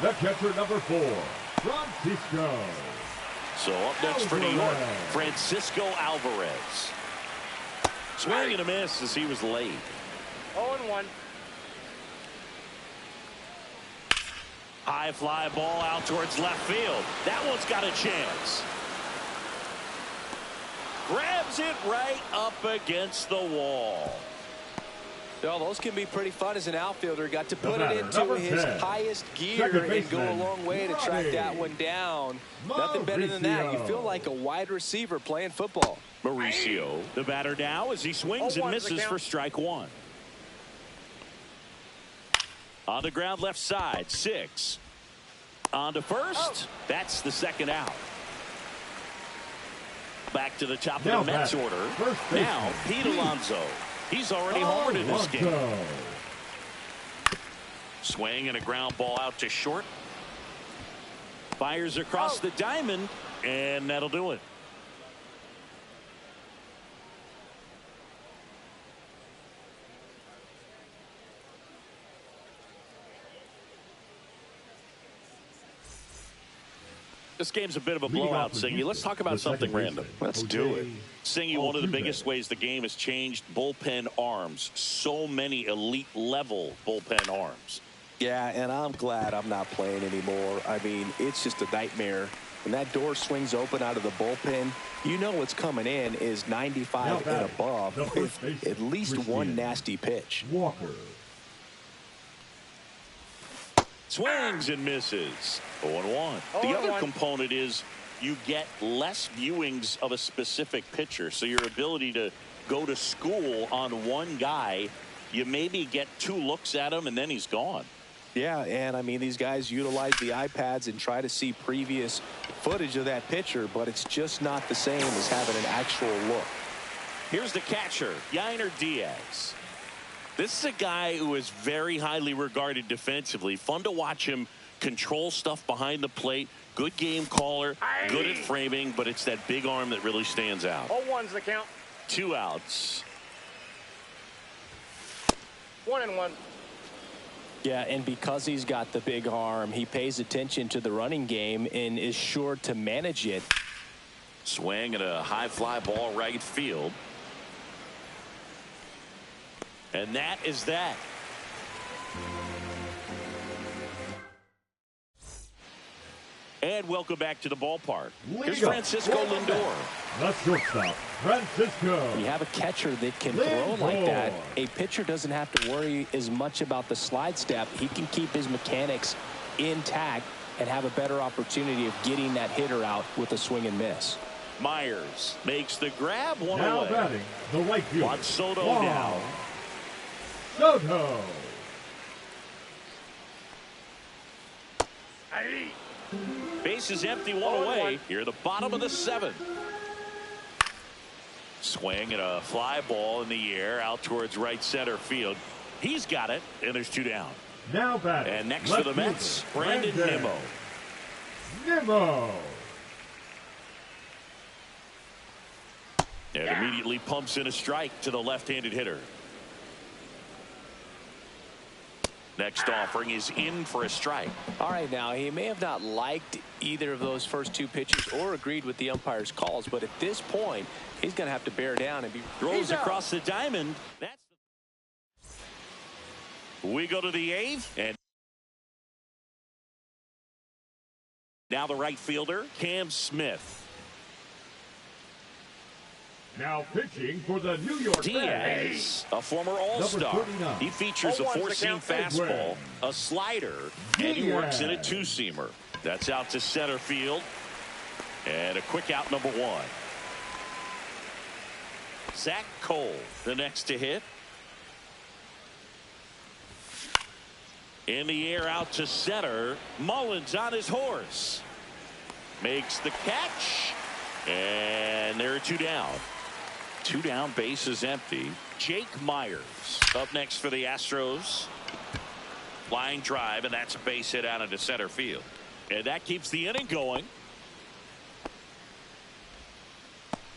Speaker 5: The catcher, number 4, Francisco.
Speaker 1: So up next for New York, Francisco Alvarez. Swing and a miss as he was late.
Speaker 4: 0-1.
Speaker 1: High fly ball out towards left field. That one's got a chance. grabs it right up against the wall.
Speaker 2: Well, those can be pretty fun as an outfielder. Got to put it into his highest gear and go a long way to track that one down. Nothing better than that. You feel like a wide receiver playing football.
Speaker 1: Mauricio, the batter now, as he swings and misses for strike one. On the ground left side, 6. On to first. That's the second out. Back to the top of the Mets order. Now, Pete Alonso. He's already homered in this game. Swing and a ground ball out to short. Fires across the diamond, and that'll do it. This game's a bit of a blowout, Singy. Let's talk about something random.
Speaker 2: Let's do it.
Speaker 1: Singy, one of the biggest ways the game has changed, bullpen arms. So many elite level bullpen arms.
Speaker 2: Yeah, and I'm glad I'm not playing anymore. I mean, it's just a nightmare. When that door swings open out of the bullpen, you know what's coming in is 95 and above with at least one nasty pitch.
Speaker 5: Walker.
Speaker 1: Swings and misses. 0-1. The other component is you get less viewings of a specific pitcher. So your ability to go to school on one guy, you maybe get 2 looks at him and then he's gone.
Speaker 2: Yeah, and I mean, these guys utilize the iPads and try to see previous footage of that pitcher, but it's just not the same as having an actual look.
Speaker 1: Here's the catcher, Yainer Diaz. This is a guy who is very highly regarded defensively. Fun to watch him control stuff behind the plate. Good game caller, good at framing, but it's that big arm that really stands out.
Speaker 4: 0-1's the count.
Speaker 1: 2 outs.
Speaker 4: 1-1.
Speaker 2: Yeah, and because he's got the big arm, he pays attention to the running game and is sure to manage it.
Speaker 1: Swing and a high fly ball right field. And that is that. And welcome back to the ballpark. Here's Francisco Lindor.
Speaker 5: The shortstop, Francisco.
Speaker 2: You have a catcher that can throw like that. A pitcher doesn't have to worry as much about the slide step. He can keep his mechanics intact and have a better opportunity of getting that hitter out with a swing and miss.
Speaker 1: Myers makes the grab, one
Speaker 5: now
Speaker 1: away.
Speaker 5: batting, the right fielder.
Speaker 1: Juan Soto now.
Speaker 5: Soto.
Speaker 1: Base is empty, 1 away. Here, the bottom of the 7th. Swing and a fly ball in the air out towards right center field. He's got it, and there's 2 down.
Speaker 5: Now batting.
Speaker 1: And next for the Mets, Brandon Nimmo. And immediately pumps in a strike to the left-handed hitter. Next offering is in for a strike.
Speaker 2: All right, now he may have not liked either of those first 2 pitches or agreed with the umpire's calls, but at this point, he's going to have to bear down and be.
Speaker 1: Throws across the diamond. We go to the 8th, and now the right fielder, Cam Smith.
Speaker 5: Now pitching for the New York
Speaker 1: Diaz, a former All-Star. He features a 4-seam fastball, a slider, and he works in a 2-seamer. That's out to center field. And a quick out, number 1. Zach Cole, the next to hit. In the air out to center. Mullins on his horse. Makes the catch. And there are 2 down. 2 down, base is empty. Jake Myers up next for the Astros. Line drive, and that's a base hit out into center field. And that keeps the inning going.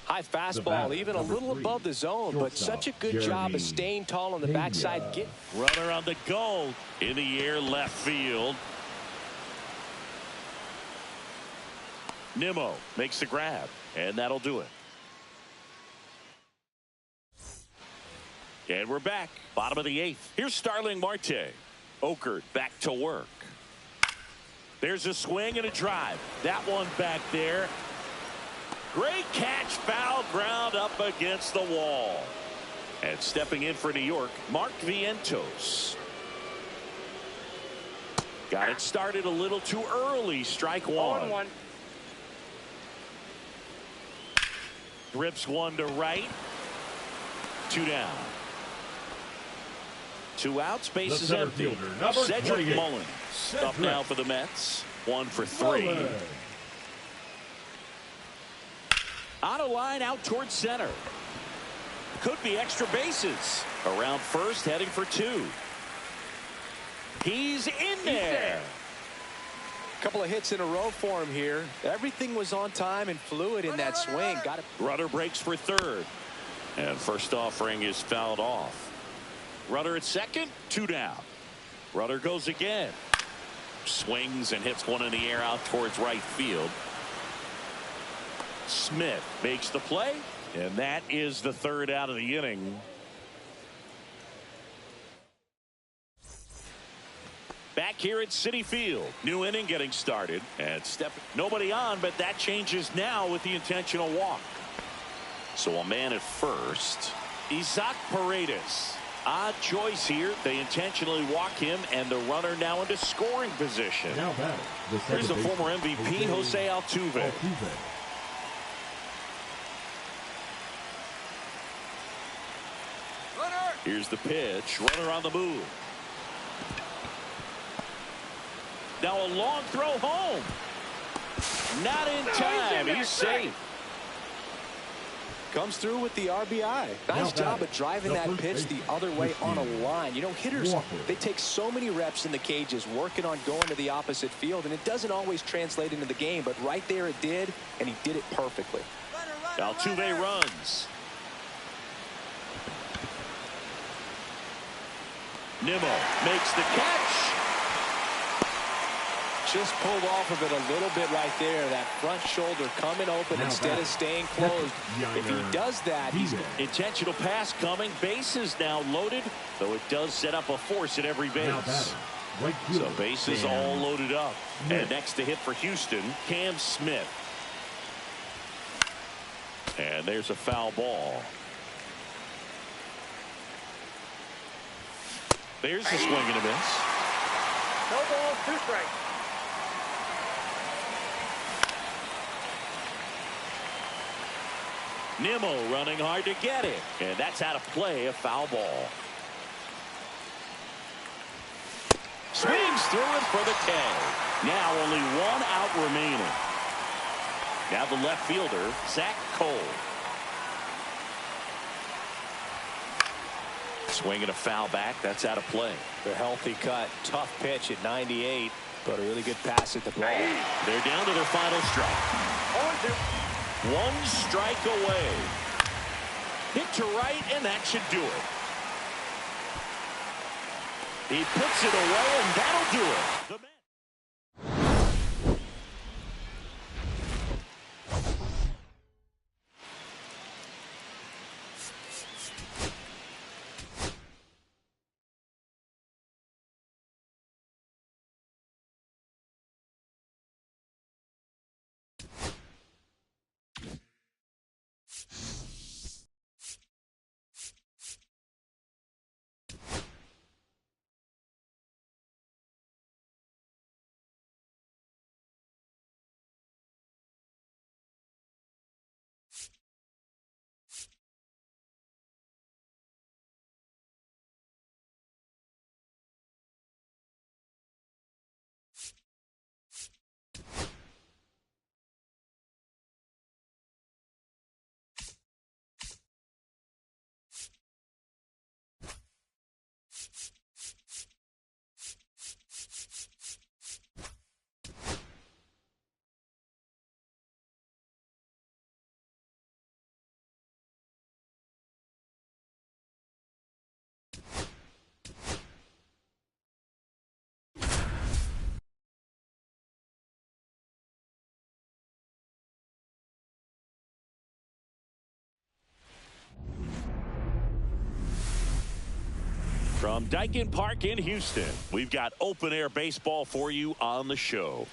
Speaker 2: High fastball, even a little above the zone, but such a good job of staying tall on the backside.
Speaker 1: Runner on the go. In the air, left field. Nimmo makes the grab, and that'll do it. And we're back. Bottom of the 8th. Here's Starling Marte. Okert back to work. There's a swing and a drive. That one back there. Great catch, foul ground up against the wall. And stepping in for New York, Mark Vientos. Got it started a little too early. Strike one.
Speaker 4: 0-1.
Speaker 1: Rips one to right. 2 down. 2 outs. Bases empty. Cedric Mullins up now for the Mets. 1 for 3. On a line out towards center. Could be extra bases. Around first, heading for 2. He's in there.
Speaker 2: Couple of hits in a row for him here. Everything was on time and fluid in that swing. Got it.
Speaker 1: Runner breaks for third. And first offering is fouled off. Runner at second, 2 down. Runner goes again. Swings and hits one in the air out towards right field. Smith makes the play. And that is the 3rd out of the inning. Back here at Citi Field. New inning getting started. And nobody on, but that changes now with the intentional walk. So a man at first. Isaac Paredes. Odd choice here. They intentionally walk him, and the runner now into scoring position. Here's the former MVP, Jose Altuve. Here's the pitch. Runner on the move. Now a long throw home. Not in time. He's safe.
Speaker 2: Comes through with the RBI. Nice job of driving that pitch the other way on a line. You know, hitters, they take so many reps in the cages working on going to the opposite field, and it doesn't always translate into the game, but right there it did, and he did it perfectly.
Speaker 1: Altuve runs. Nimmo makes the catch.
Speaker 2: Just pulled off of it a little bit right there. That front shoulder coming open instead of staying closed. If he does that, he's
Speaker 1: intentional pass coming. Bases now loaded, though it does set up a force at every base. So bases all loaded up. And next to hit for Houston, Cam Smith. And there's a foul ball. There's a swing and a miss.
Speaker 4: No ball, 2 strikes.
Speaker 1: Nimmo running hard to get it. And that's out of play, a foul ball. Swings through it for the K. Now only 1 out remaining. Now the left fielder, Zach Cole. Swing and a foul back. That's out of play.
Speaker 2: The healthy cut. Tough pitch at 98, but a really good pass at the ball.
Speaker 1: They're down to their final strike. 1 strike away. Hit to right, and that should do it. He puts it away, and that'll do it. From Daikin Park in Houston, we've got open air baseball for you on the show.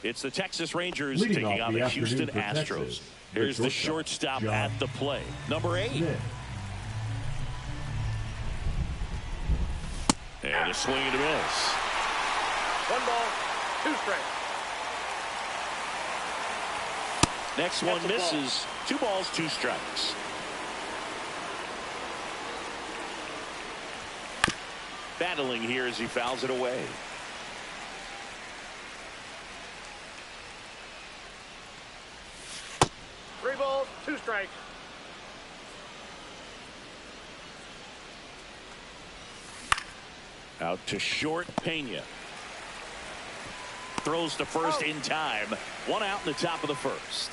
Speaker 1: It's the Texas Rangers
Speaker 5: Leading
Speaker 1: taking
Speaker 5: off
Speaker 1: on
Speaker 5: the
Speaker 1: the
Speaker 5: afternoon
Speaker 1: Houston
Speaker 5: for
Speaker 1: Astros.
Speaker 5: Texas,
Speaker 1: Here's the shortstop at the plate, number 8.
Speaker 5: Smith.
Speaker 1: And a swing and a miss.
Speaker 4: 1 ball, 2 strikes.
Speaker 1: Next one misses. 2 balls, 2 strikes. Battling here as he fouls it away.
Speaker 4: Three balls, 2 strikes.
Speaker 1: Out to short, Pena. Throws to first in time. 1 out in the top of the first.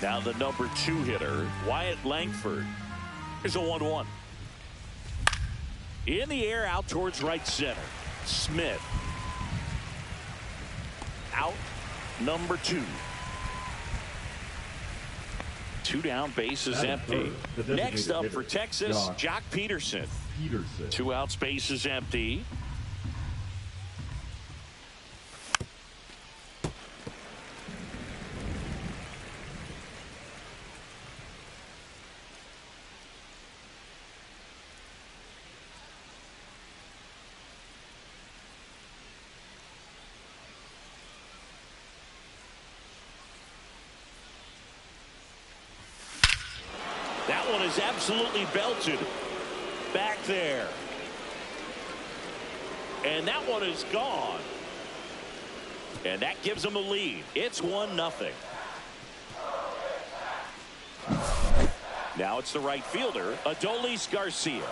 Speaker 1: Now the number 2 hitter, Wyatt Langford. Here's a 1-1. In the air, out towards right center. Smith. Out, number 2. 2 down, bases empty. Next up for Texas, Jock Peterson. 2 outs, bases empty. That one is absolutely belted back there. And that one is gone. And that gives them a lead. It's 1-0. Now it's the right fielder, Adolis Garcia.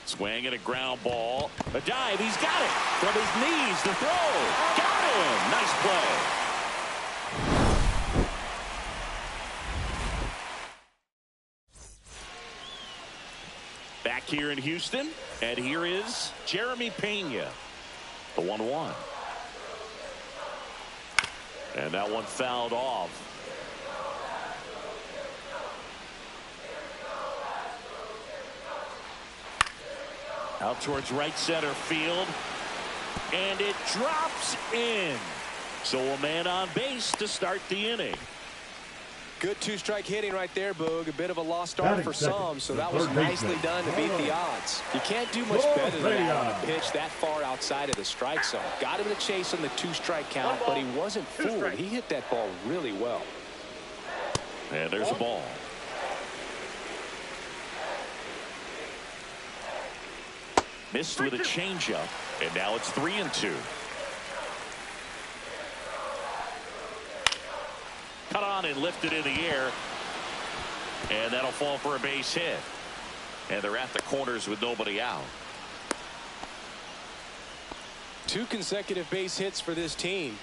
Speaker 1: Swing and a ground ball. A dive. He's got it. From his knees to throw. Got him. Nice play. Back here in Houston. And here is Jeremy Pena. The 1-1. And that one fouled off. Out towards right center field. And it drops in. So a man on base to start the inning.
Speaker 2: Good 2-strike hitting right there, Boog. A bit of a lost art for some, so that was nicely done to beat the odds. You can't do much better than that on a pitch that far outside of the strike zone. Got him the chase on the 2-strike count, but he wasn't fooled. He hit that ball really well.
Speaker 1: And there's a ball. Missed with a changeup, and now it's 3-2. Cut on and lifted in the air, and that'll fall for a base hit. And they're at the corners with nobody out.
Speaker 2: 2 consecutive base hits for this team.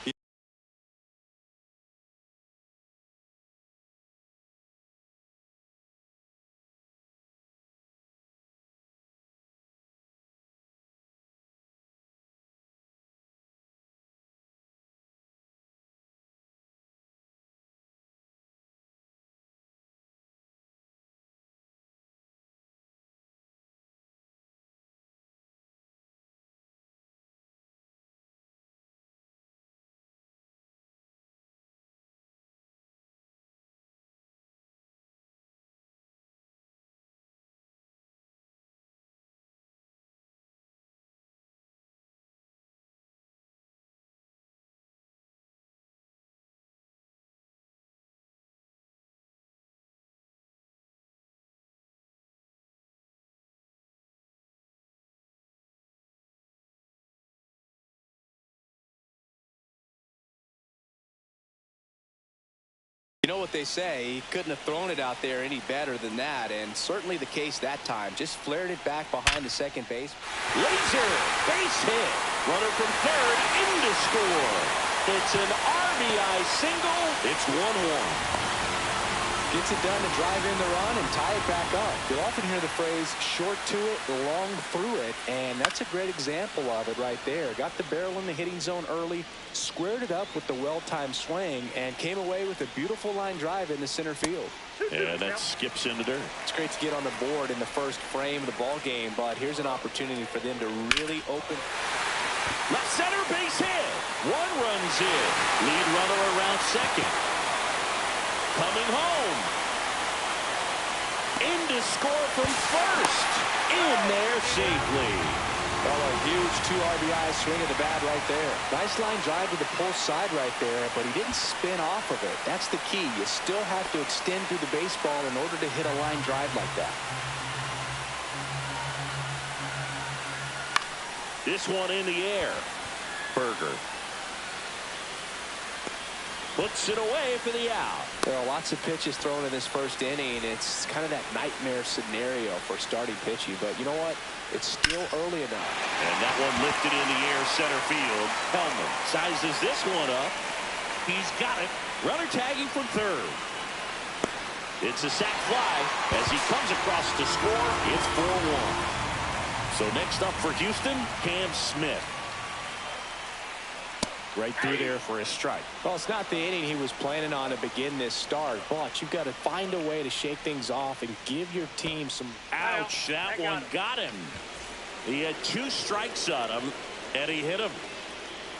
Speaker 2: You know what they say, he couldn't have thrown it out there any better than that, and certainly the case that time. Just flared it back behind the second base.
Speaker 1: Laser, base hit. Runner from third in to score. It's an RBI single. It's 1-1.
Speaker 2: Gets it done to drive in the run and tie it back up. You'll often hear the phrase short to it, long through it, and that's a great example of it right there. Got the barrel in the hitting zone early, squared it up with the well-timed swing, and came away with a beautiful line drive into center field.
Speaker 1: And that skips into dirt.
Speaker 2: It's great to get on the board in the first frame of the ball game, but here's an opportunity for them to really open.
Speaker 1: Left center base hit. One runs in. Lead runner around second. Coming home. In to score from first. In there safely.
Speaker 2: Well, a huge 2 RBI swing of the bat right there. Nice line drive to the pull side right there, but he didn't spin off of it. That's the key. You still have to extend through the baseball in order to hit a line drive like that.
Speaker 1: This one in the air. Berger puts it away for the out.
Speaker 2: There are lots of pitches thrown in this first inning. It's kind of that nightmare scenario for starting pitching, but you know what? It's still early enough.
Speaker 1: And that one lifted in the air center field. Hellman sizes this one up. He's got it. Runner tagging from third. It's a sac fly as he comes across to score. It's 4-1. So next up for Houston, Cam Smith. Right through there for a strike.
Speaker 2: Well, it's not the inning he was planning on to begin this start, but you've got to find a way to shake things off and give your team some.
Speaker 1: Ouch, that one got him. He had 2 strikes on him, and he hit him.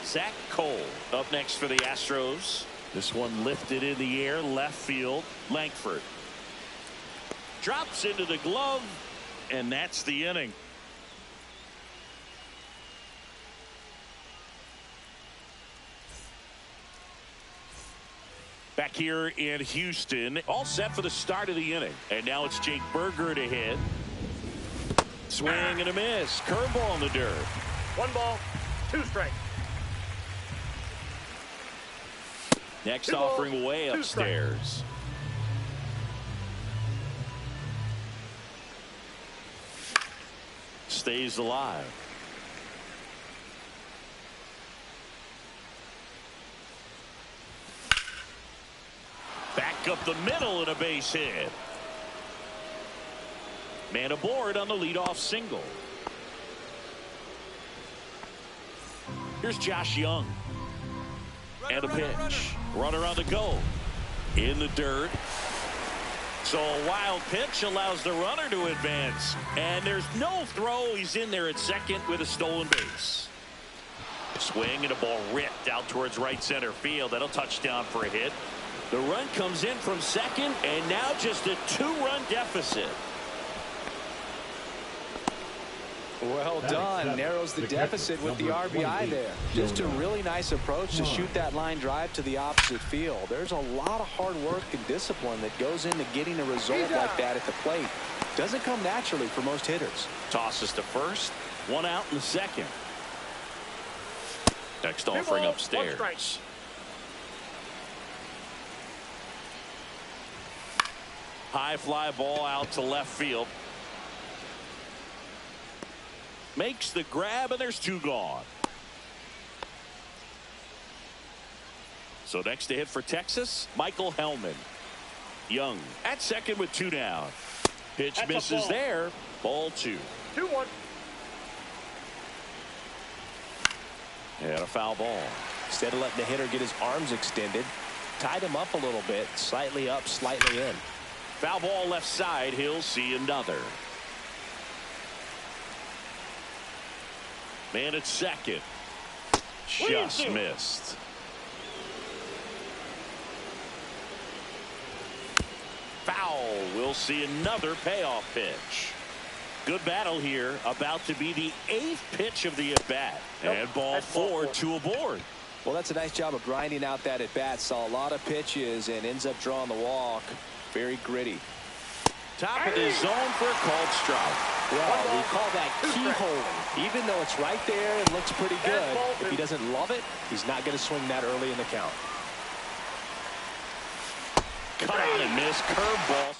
Speaker 1: Zach Cole up next for the Astros. This one lifted in the air, left field. Langford drops into the glove, and that's the inning. Back here in Houston, all set for the start of the inning. And now it's Jake Berger to hit. Swing and a miss. Curveball in the dirt.
Speaker 4: 1 ball, 2 strikes.
Speaker 1: Next
Speaker 4: 2 balls,
Speaker 1: offering way
Speaker 4: 2
Speaker 1: upstairs. Stays alive. Back up the middle and a base hit. Man aboard on the leadoff single. Here's Josh Young. And a pitch. Runner on the go. In the dirt. So a wild pitch allows the runner to advance. And there's no throw. He's in there at second with a stolen base. Swing and a ball ripped out towards right center field. That'll touch down for a hit. The run comes in from second, and now just a 2-run deficit.
Speaker 2: Well done. Narrows the deficit with the RBI there. Just a really nice approach to shoot that line drive to the opposite field. There's a lot of hard work and discipline that goes into getting a result like that at the plate. Doesn't come naturally for most hitters.
Speaker 1: Tosses to first. 1 out in the second. Next offering upstairs. High fly ball out to left field. Makes the grab, and there's 2 gone. So next to hit for Texas, Michael Hellman. Young at second with 2 down. Pitch
Speaker 4: That's
Speaker 1: misses there. Ball 2.
Speaker 4: 2-1.
Speaker 1: And a foul ball.
Speaker 2: Instead of letting the hitter get his arms extended, tied him up a little bit, slightly up, slightly in.
Speaker 1: Foul ball left side. He'll see another. Man at second. Just missed. Foul. We'll see another payoff pitch. Good battle here. About to be the 8th pitch of the at-bat. And ball 4, 2 aboard.
Speaker 2: Well, that's a nice job of grinding out that at-bat. Saw a lot of pitches and ends up drawing the walk. Very gritty.
Speaker 1: Top of the zone for a called strike.
Speaker 2: Well, we call that keyholing. Even though it's right there and looks pretty good, if he doesn't love it, he's not going to swing that early in the count.
Speaker 1: Cut on and miss. Curveball.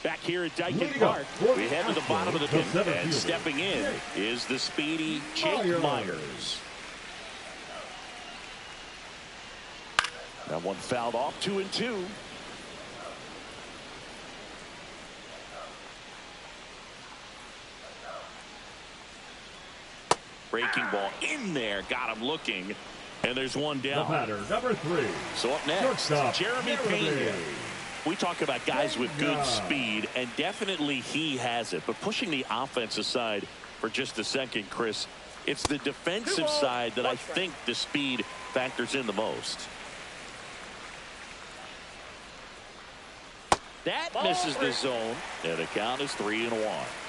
Speaker 1: Back here at Dyken Park, we head to the bottom of the 10th, and stepping in is the speedy Jake Myers. That one fouled off. 2-2. Breaking ball in there. Got him looking. And there's one
Speaker 5: The
Speaker 1: down.
Speaker 5: batter, number 3.
Speaker 1: So up next,
Speaker 5: Shortstop,
Speaker 1: Jeremy Pena. We talk about guys with good
Speaker 5: Pena.
Speaker 1: speed, and definitely he has it. But pushing the offense aside for just a second, Chris, it's the defensive side that I think the speed factors in the most. That misses the zone, and the count is 3-1.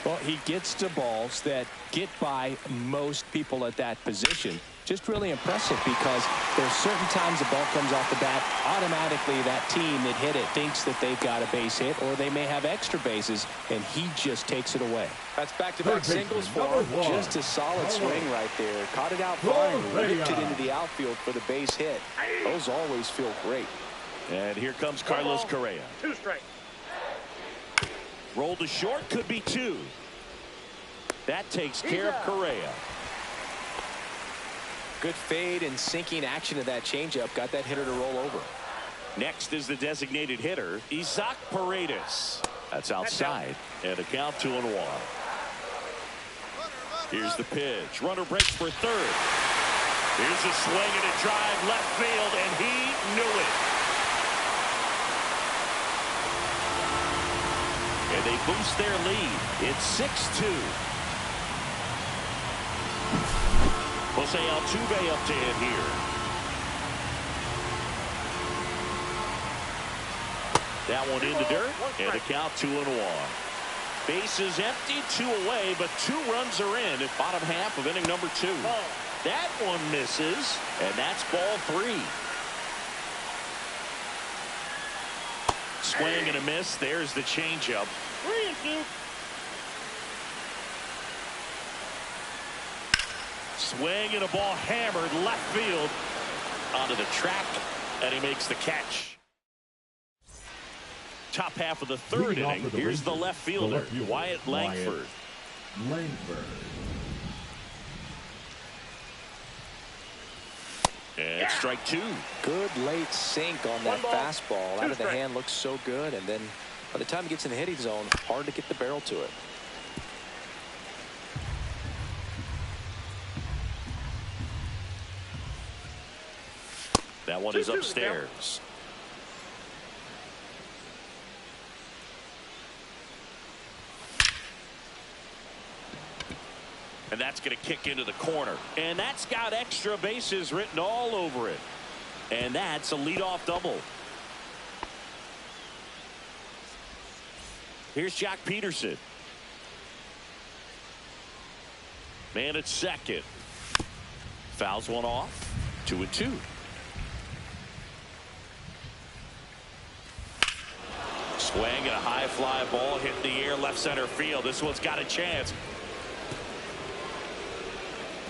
Speaker 2: Well, he gets to balls that get by most people at that position. Just really impressive because there's certain times the ball comes off the bat, automatically that team that hit it thinks that they've got a base hit, or they may have extra bases, and he just takes it away. That's back-to-back singles for him. Just a solid swing right there. Caught it out fine, whipped it into the outfield for the base hit. Those always feel great.
Speaker 1: And here comes Carlos Correa.
Speaker 4: 2 strikes.
Speaker 1: Rolled to short, could be 2. That takes care of Correa.
Speaker 2: Good fade and sinking action of that changeup. Got that hitter to roll over.
Speaker 1: Next is the designated hitter, Isaac Paredes. That's outside, and a count 2-1. Here's the pitch. Runner breaks for third. Here's a swing and a drive left field, and he knew it. And they boost their lead. It's 6-2. Jose Altuve up to hit here. That one in the dirt, and the count 2-1. Bases empty, 2 away, but 2 runs are in at bottom half of inning number 2. That one misses, and that's ball 3. Swing and a miss. There's the changeup.
Speaker 4: 3-2.
Speaker 1: Swing and a ball hammered left field onto the track, and he makes the catch. Top half of the third inning. Here's the left fielder, Wyatt Langford. And strike 2.
Speaker 2: Good late sink on that fastball. Out of the hand, looks so good, and then by the time he gets in the hitting zone, hard to get the barrel to it.
Speaker 1: That one is upstairs. And that's going to kick into the corner. And that's got extra bases written all over it. And that's a leadoff double. Here's Jock Peterson. Man at second. Fouls one off. 2-2. Swing and a high fly ball hit the air left center field. This one's got a chance.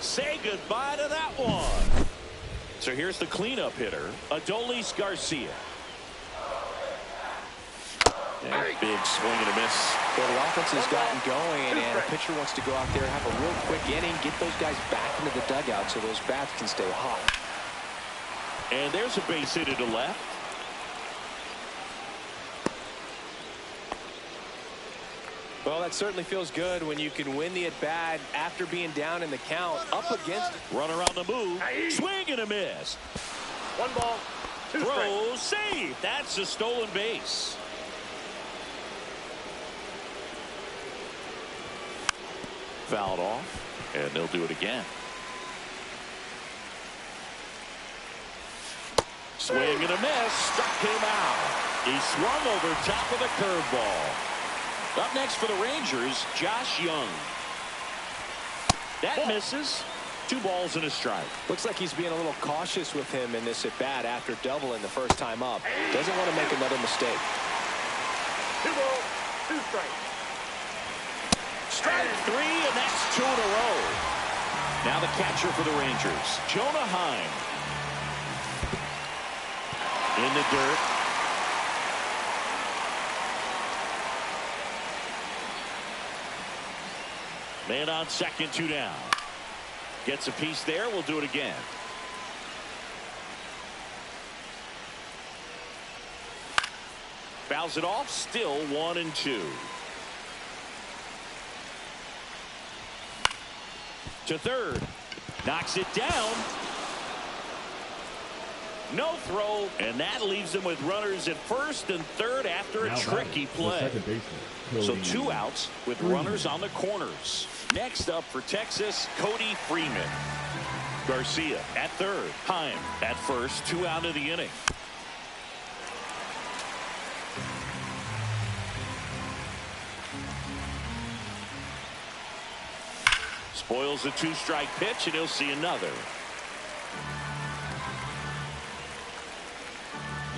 Speaker 1: Say goodbye to that one. So here's the cleanup hitter, Adolis Garcia. And big swing and a miss.
Speaker 2: Well, the offense has gotten going, and a pitcher wants to go out there, have a real quick inning, get those guys back into the dugout so those bats can stay hot.
Speaker 1: And there's a base hit to left.
Speaker 2: Well, that certainly feels good when you can win the at-bat after being down in the count, up against it.
Speaker 1: Runner on the move. Swing and a miss.
Speaker 4: 1 ball, 2 strikes.
Speaker 1: Throw, save. That's a stolen base. Fouled off, and they'll do it again. Swing and a miss. Struck him out. He swung over top of the curveball. Up next for the Rangers, Josh Young. That misses. 2 balls and a strike.
Speaker 2: Looks like he's being a little cautious with him in this at-bat after doubling the first time up. Doesn't want to make another mistake.
Speaker 4: 2 balls, 2 strikes.
Speaker 1: Strike 3, and that's 2 in a row. Now the catcher for the Rangers, Jonah Heim. In the dirt. Man on second, 2 down. Gets a piece there. We'll do it again. Fouls it off. Still 1-2. To third. Knocks it down. No throw, and that leaves them with runners at first and third after a tricky play. So 2 outs with runners on the corners. Next up for Texas, Cody Freeman. Garcia at third. Heim at first. 2 out of the inning. Spoils a 2-strike pitch, and he'll see another.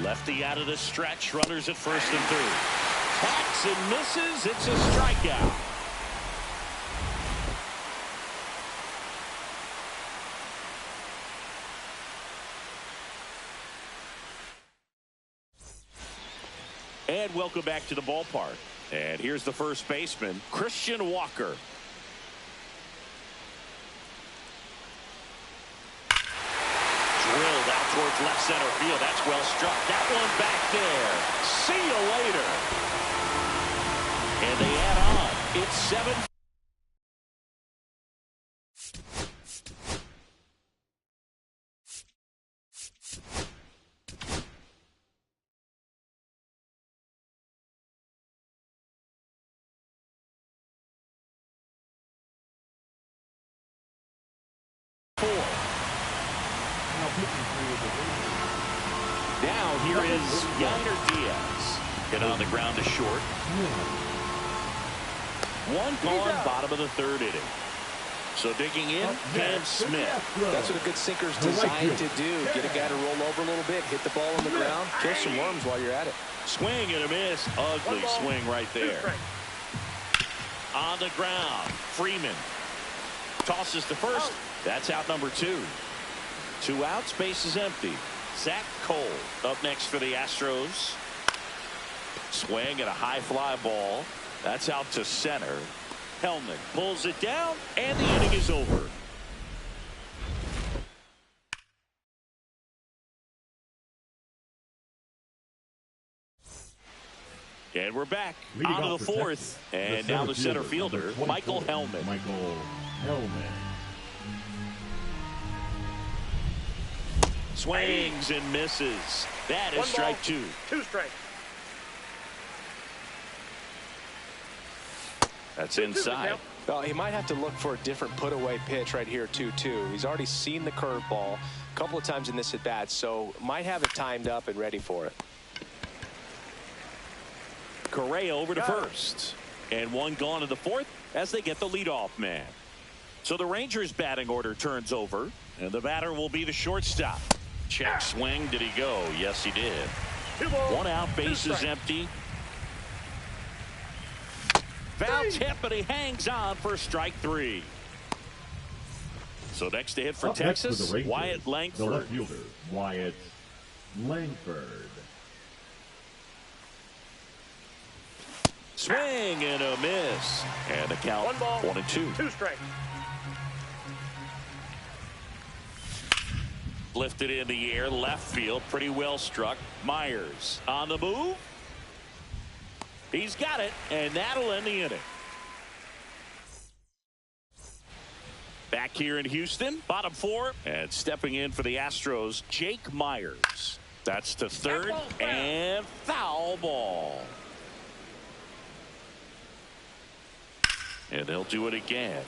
Speaker 1: Lefty out of the stretch. Runners at first and third. Hacks and misses. It's a strikeout. And welcome back to the ballpark. And here's the first baseman, Christian Walker. Drilled out towards left center field. That's well struck. That one back there. See you later. And they add on. It's 7. Now here is Yainer Diaz. Hit on the ground to short. 1 gone, bottom of the 3rd inning. So digging in, Cam Smith.
Speaker 2: That's what a good sinker's designed to do. Get a guy to roll over a little bit, hit the ball on the ground, kill some worms while you're at it.
Speaker 1: Swing and a miss. Ugly swing right there. On the ground, Freeman tosses to first. That's out number 2. 2 outs, base is empty. Zach Cole up next for the Astros. Swing at a high fly ball. That's out to center. Hellman pulls it down, and the inning is over. And we're back on to the 4th. And now the center fielder, Michael Hellman. Swings and misses. That is strike 2.
Speaker 4: 2 strikes.
Speaker 1: That's inside.
Speaker 2: Well, he might have to look for a different put-away pitch right here, too. He's already seen the curveball a couple of times in this at-bat, so might have it timed up and ready for it.
Speaker 1: Correa over to first. And 1 gone in the 4th as they get the leadoff man. So the Rangers' batting order turns over, and the batter will be the shortstop. Check swing. Did he go? Yes, he did. 1 out, base is empty. Foul tip, but he hangs on for strike 3. So next to hit for Texas, Wyatt Langford.
Speaker 5: The left fielder, Wyatt Langford.
Speaker 1: Swing and a miss. And the count
Speaker 4: 1 ball,
Speaker 1: 1 and 2.
Speaker 4: 2 strikes.
Speaker 1: Lifted in the air, left field, pretty well struck. Myers on the move. He's got it, and that'll end the inning. Back here in Houston, bottom 4, and stepping in for the Astros, Jake Myers. That's to third, and foul ball. And they'll do it again.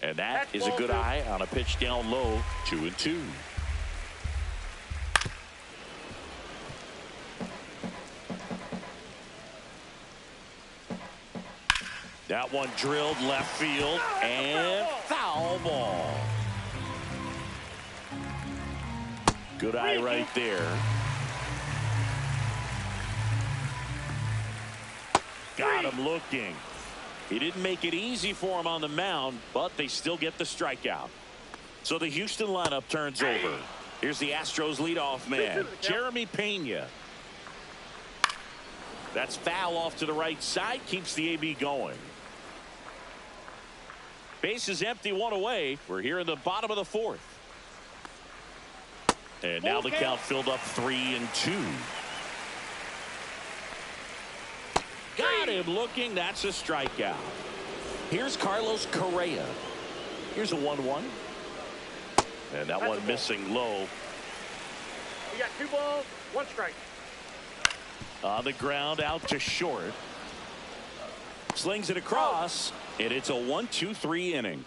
Speaker 1: And that is a good eye on a pitch down low, 2 and 2. That one drilled left field and foul ball. Good eye right there. Got him looking. He didn't make it easy for him on the mound, but they still get the strikeout. So the Houston lineup turns over. Here's the Astros leadoff man, Jeremy Pena. That's foul off to the right side, keeps the AB going. Base is empty, 1 away. We're here in the bottom of the 4th. And now the count filled up 3 and 2. Got him looking. That's a strikeout. Here's Carlos Correa. Here's a 1-1. And that one missing low.
Speaker 4: We got 2 balls, 1 strike.
Speaker 1: On the ground, out to short. Slings it across, and it's a 1-2-3 inning.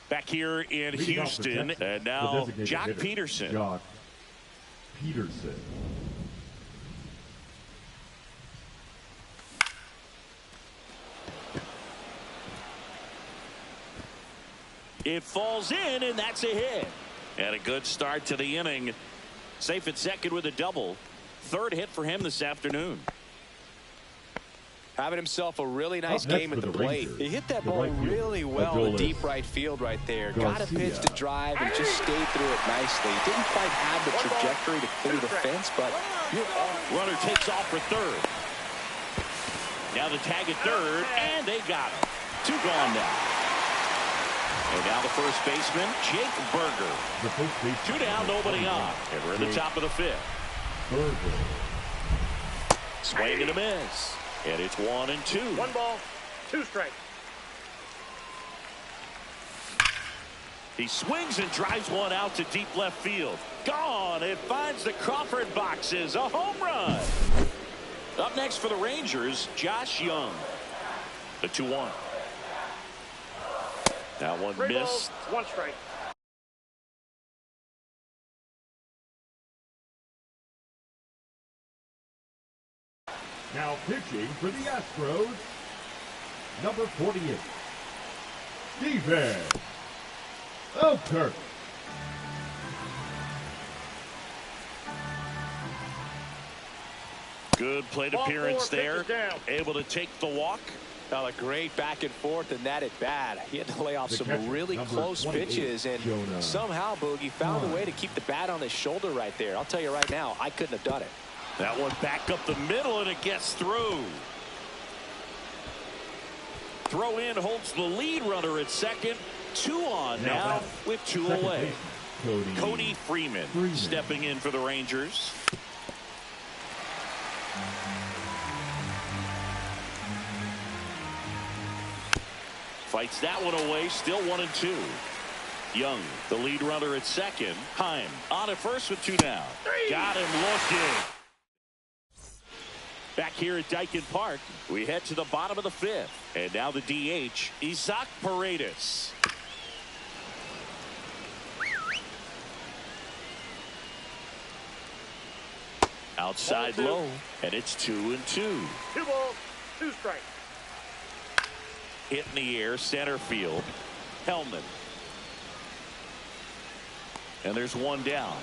Speaker 1: Back here in Houston, and now Jock Peterson.
Speaker 5: Jock Peterson.
Speaker 1: It falls in, and that's a hit. And a good start to the inning. Safe at second with a double. 3rd hit for him this afternoon.
Speaker 2: Having himself a really nice game at the plate. He hit that ball really well in deep right field right there. Got a pitch to drive and just stayed through it nicely. Didn't quite have the trajectory to clear the fence, but
Speaker 1: runner takes off for 3rd. Now the tag at 3rd, and they got him. 2 gone now. And now the first baseman, Jake Berger. 2 down, nobody on. And we're in the top of the 5th. Swing and a miss. And it's 1-2.
Speaker 4: 1 ball, 2 strikes.
Speaker 1: He swings and drives one out to deep left field. Gone. It finds the Crawford boxes. A home run. Up next for the Rangers, Josh Young. The 2-1. That one
Speaker 4: 3
Speaker 1: missed.
Speaker 4: balls, 1 strike.
Speaker 5: Now pitching for the Astros, number 48, Steven Elkirk.
Speaker 1: Good plate appearance there. Able to take the walk.
Speaker 2: A great back and forth in that at bat. He had to lay off some really close pitches, and somehow Boogie found a way to keep the bat on his shoulder right there. I'll tell you right now, I couldn't have done it.
Speaker 1: That one back up the middle, and it gets through. Throw in holds the lead runner at second. 2 on now with 2 away. Cody Freeman stepping in for the Rangers. Fights that one away. Still 1-2. Young, the lead runner at second. Heim on at first with 2 down. Got him looking. Back here at Dyken Park, we head to the bottom of the 5th. And now the DH, Isaac Paredes. Outside low, and it's 2-2.
Speaker 4: 2 balls, 2 strikes.
Speaker 1: Hit in the air, center field. Hellman. And there's 1 down.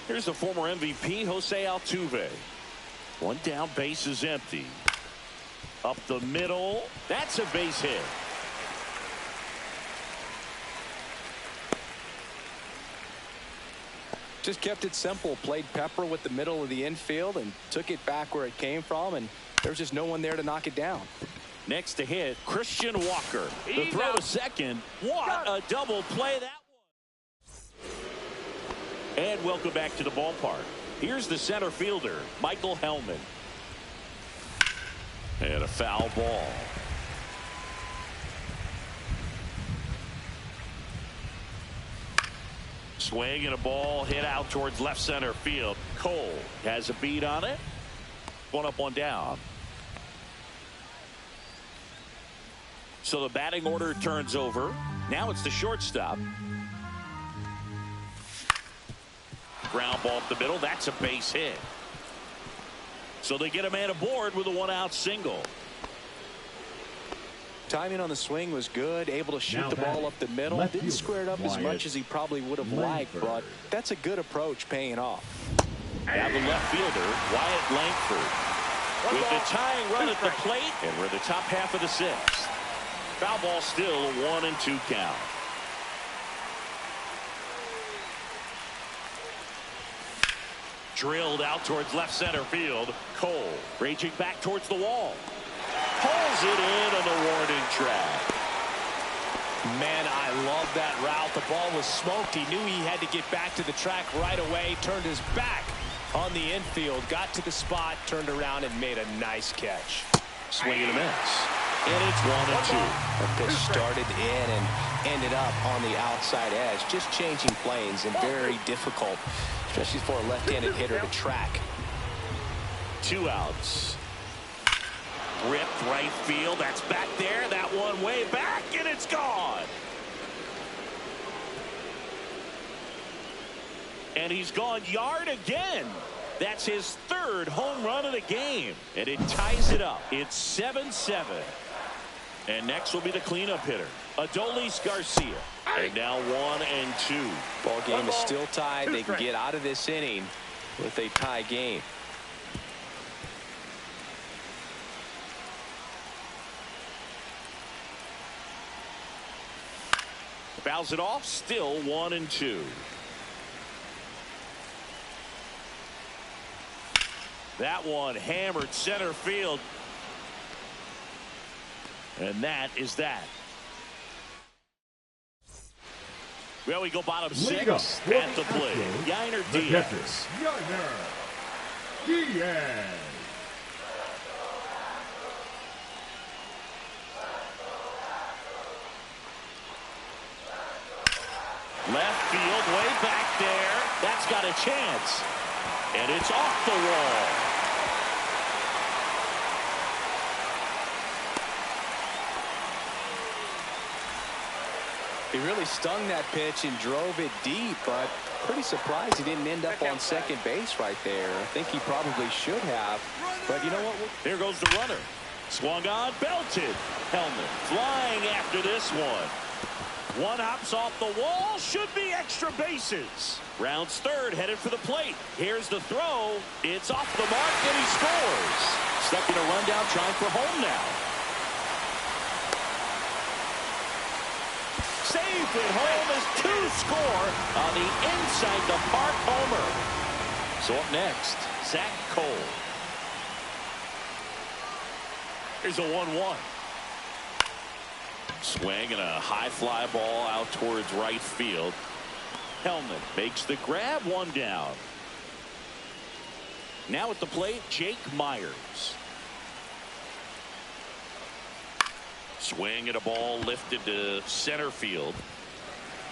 Speaker 1: Here's the former MVP, Jose Altuve. 1 down, base is empty. Up the middle. That's a base hit.
Speaker 2: Just kept it simple. Played pepper with the middle of the infield and took it back where it came from, and there's just no one there to knock it down.
Speaker 1: Next to hit, Christian Walker. The throw to second. What a double play that was. And welcome back to the ballpark. Here's the center fielder, Michael Hellman. And a foul ball. Swing and a ball hit out towards left center field. Cole has a beat on it. 1 up, 1 down. So the batting order turns over. Now it's the shortstop. Ground ball up the middle. That's a base hit. So they get a man aboard with a 1-out single.
Speaker 2: Timing on the swing was good. Able to shoot the ball up the middle. Didn't square it up as much as he probably would have liked, but that's a good approach, paying off.
Speaker 1: Now the left fielder, Wyatt Langford, with the tying run at the plate, and we're in the top half of the 6th. Foul ball, still a 1-2 count. Drilled out towards left center field. Cole raging back towards the wall. Pulls it in on the warning track.
Speaker 2: Man, I love that route. The ball was smoked. He knew he had to get back to the track right away. Turned his back on the infield. Got to the spot. Turned around and made a nice catch.
Speaker 1: Swing and a miss. And it's 1-2.
Speaker 2: That pitch started in and ended up on the outside edge. Just changing planes and very difficult, especially for a left-handed hitter to track.
Speaker 1: 2 outs. Ripped right field. That's back there. That one way back, and it's gone. And he's gone yard again. That's his 3rd home run of the game. And it ties it up. It's 7-7. And next will be the cleanup hitter, Adolis Garcia. And now 1-2.
Speaker 2: Ball game is still tied. They can get out of this inning with a tie game.
Speaker 1: Fouls it off. Still 1-2. That one hammered center field. And that is that. Well, we go bottom 6 at the plate. Yainer Diaz. Left field, way back there. That's got a chance. And it's off the wall.
Speaker 2: He really stung that pitch and drove it deep, but pretty surprised he didn't end up on second base right there. I think he probably should have, but you know what?
Speaker 1: Here goes the runner. Swung on, belted. Hellman flying after this one. One hops off the wall, should be extra bases. Rounds 3rd, headed for the plate. Here's the throw. It's off the mark, and he scores. Stuck in a rundown, trying for home now. Safe at home as 2 score on the inside the park homer. So up next, Zach Cole. Here's a 1-1. Swing and a high fly ball out towards right field. Hellman makes the grab, 1 down. Now at the plate, Jake Myers. Swing and a ball lifted to center field.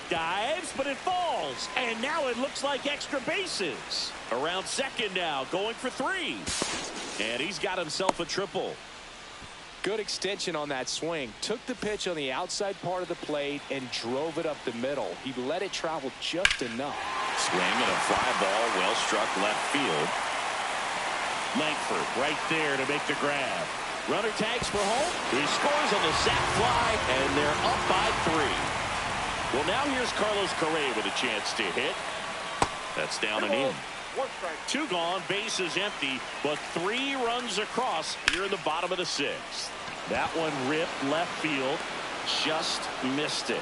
Speaker 1: Dives, but it falls. And now it looks like extra bases. Around second now, going for 3. And he's got himself a triple.
Speaker 2: Good extension on that swing. Took the pitch on the outside part of the plate and drove it up the middle. He let it travel just enough.
Speaker 1: Swing and a fly ball, well struck left field. Langford right there to make the grab. Runner tags for home. He scores on the sac fly, and they're up by 3. Well, now here's Carlos Correa with a chance to hit. That's down and in. 2 gone, bases empty, but 3 runs across here in the bottom of the 6th. That one ripped left field, just missed it.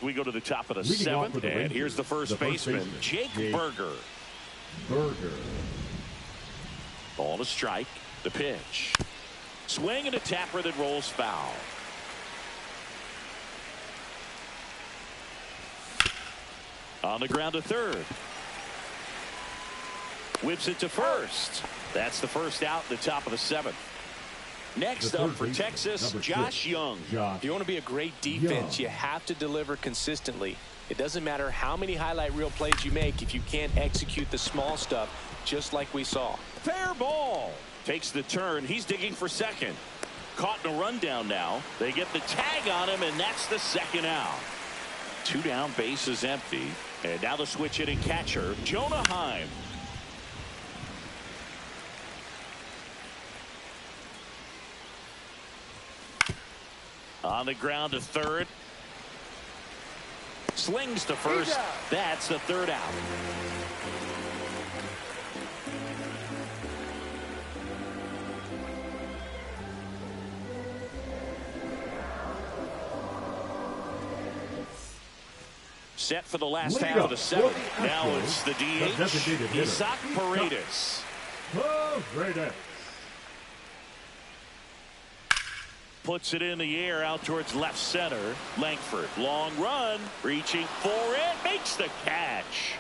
Speaker 1: We go to the top of the 7th, and here's the first baseman, Jake Burger. Ball to strike, the pitch. Swing and a tapper that rolls foul. On the ground to 3rd. Whips it to 1st. That's the first out in the top of the 7th. Next up for Texas, Josh Young.
Speaker 2: If you want to be a great defense, you have to deliver consistently. It doesn't matter how many highlight reel plays you make if you can't execute the small stuff, just like we saw.
Speaker 1: Fair ball. Takes the turn. He's digging for second. Caught in a rundown now. They get the tag on him, and that's the 2nd out. 2 down, bases empty. And now the switch hitting catcher, Jonah Heim. On the ground to 3rd. Slings to 1st. That's the 3rd out. Set for the last half of the seventh. Now it's the DH, Isaac Paredes. Puts it in the air out towards left center. Langford, long run, reaching for it, makes the catch.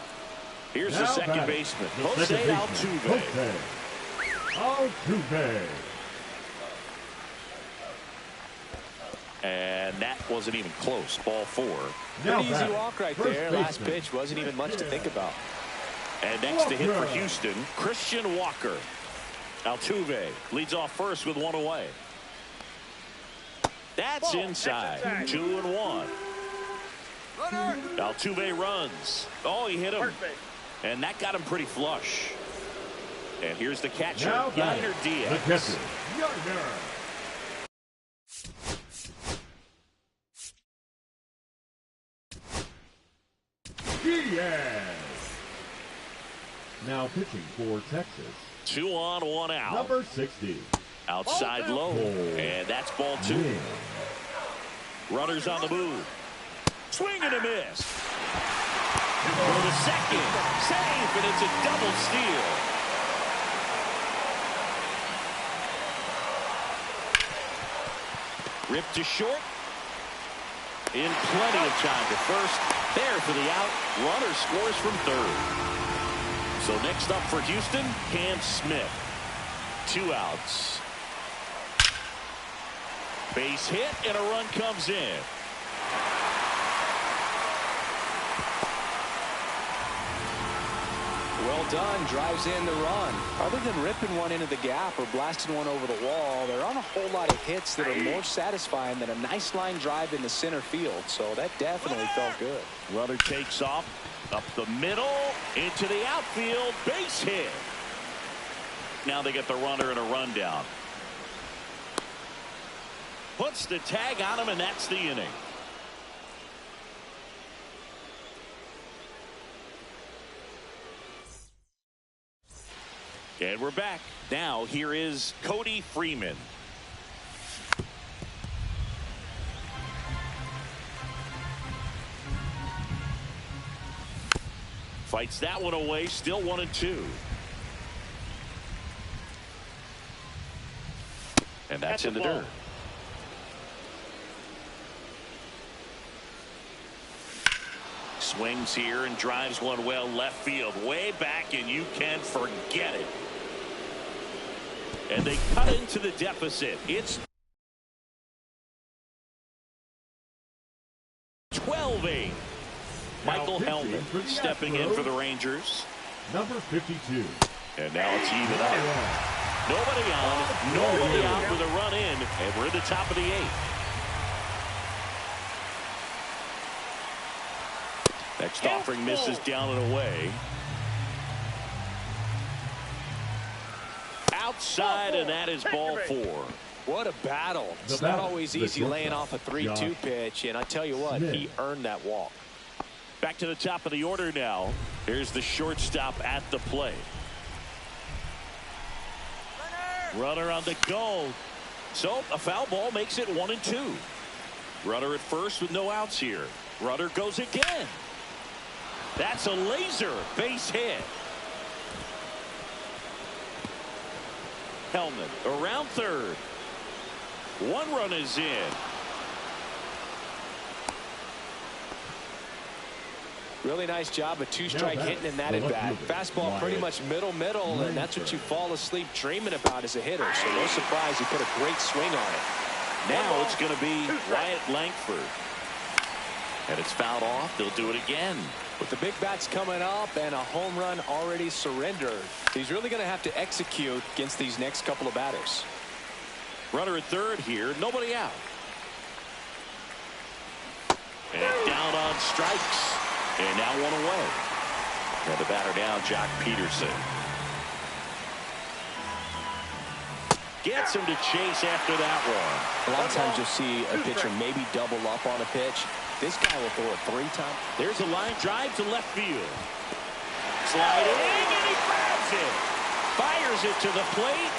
Speaker 1: Here's the second baseman, Jose Altuve. And that wasn't even close. Ball 4.
Speaker 2: Pretty easy walk right there. Last pitch wasn't even much to think about.
Speaker 1: And next to hit for Houston, Christian Walker. Altuve leads off first with 1 away. That's inside. 2-1. Altuve runs. Oh, he hit him. And that got him pretty flush. And here's the catcher, Yainer Diaz.
Speaker 5: Now pitching for Texas.
Speaker 1: 2 on, 1 out.
Speaker 5: Number 60.
Speaker 1: Outside low. And that's ball 2. Runners on the move. Swing and a miss. For the second. Safe, and it's a double steal. Ripped to short. In plenty of time to first. There for the out. Runner scores from third. So next up for Houston, Cam Smith. 2 outs. Base hit and a run comes in.
Speaker 2: Well done. Drives in the run. Other than ripping one into the gap or blasting one over the wall, there aren't a whole lot of hits that are more satisfying than a nice line drive in the center field. So that definitely felt good.
Speaker 1: Runner takes off up the middle into the outfield. Base hit. Now they get the runner and a rundown. Puts the tag on him, and that's the inning. And we're back. Now here is Cody Freeman. Fights that one away. Still 1-2. And that's in the dirt. Swings here and drives one well left field. Way back, and you can forget it. And they cut into the deficit. It's 12-8. Michael Hellman stepping in for the Rangers.
Speaker 5: Number 52.
Speaker 1: And now it's even up. Nobody on, nobody out with a run in, and we're in the top of the 8th. Next offering misses down and away. Outside, and that is ball 4.
Speaker 2: What a battle. It's not always easy laying off a 3-2 pitch, and I tell you what, he earned that walk.
Speaker 1: Back to the top of the order now. Here's the shortstop at the plate. Runner on the go. So a foul ball makes it 1-2. Runner at first with no outs here. Runner goes again. That's a laser base hit. Hellman around third. 1 run is in.
Speaker 2: Really nice job of 2-strike hitting in that at bat. Fastball pretty much middle, and that's what you fall asleep dreaming about as a hitter. So no surprise he put a great swing on it.
Speaker 1: Now it's going to be Wyatt Langford. And it's fouled off. They'll do it again.
Speaker 2: With the big bats coming up and a home run already surrendered, he's really going to have to execute against these next couple of batters.
Speaker 1: Runner at third here. Nobody out. And down on strikes. And now 1 away. And the batter down, Jock Peterson. Gets him to chase after that one.
Speaker 2: A lot of times you'll see a pitcher maybe double up on a pitch. This guy will throw it 3 times.
Speaker 1: There's a line drive to left field. Sliding, and he grabs it. Fires it to the plate.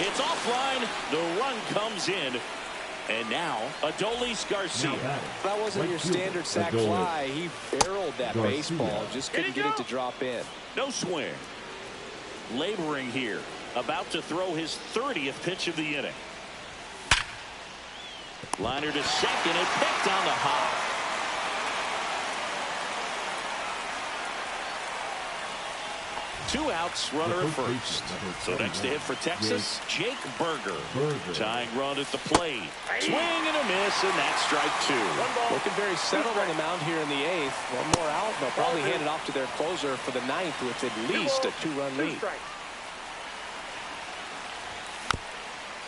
Speaker 1: It's offline. The run comes in. And now, Adolis Garcia.
Speaker 2: That wasn't your standard sac fly. He barreled that baseball. Just couldn't get it to drop in.
Speaker 1: No swing. Laboring here. About to throw his 30th pitch of the inning. Liner to second and picked on the hop. Two outs, runner at first. So next to hit for Texas, Jake Berger. Tying run at the plate. Swing and a miss, and that's strike two.
Speaker 2: Looking very settled on the mound here in the 8th. One more out, and they'll probably hand it off to their closer for the 9th with at least a 2-run lead.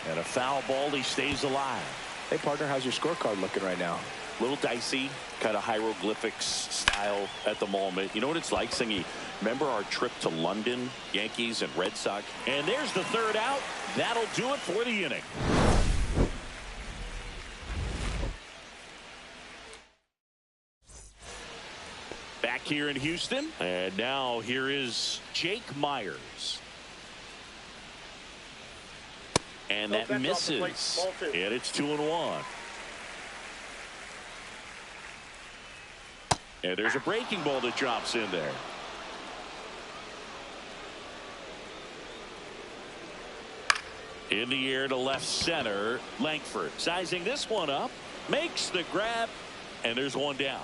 Speaker 1: And a foul ball, he stays alive.
Speaker 2: Hey, partner, how's your scorecard looking right now?
Speaker 1: A little dicey, kind of hieroglyphics style at the moment. You know what it's like, Singy? Remember our trip to London, Yankees and Red Sox? And there's the third out. That'll do it for the inning. Back here in Houston. And now here is Jake Myers. And that misses. And it's 2-1. And there's a breaking ball that drops in there. In the air to left center. Langford sizing this one up. Makes the grab. And there's one down.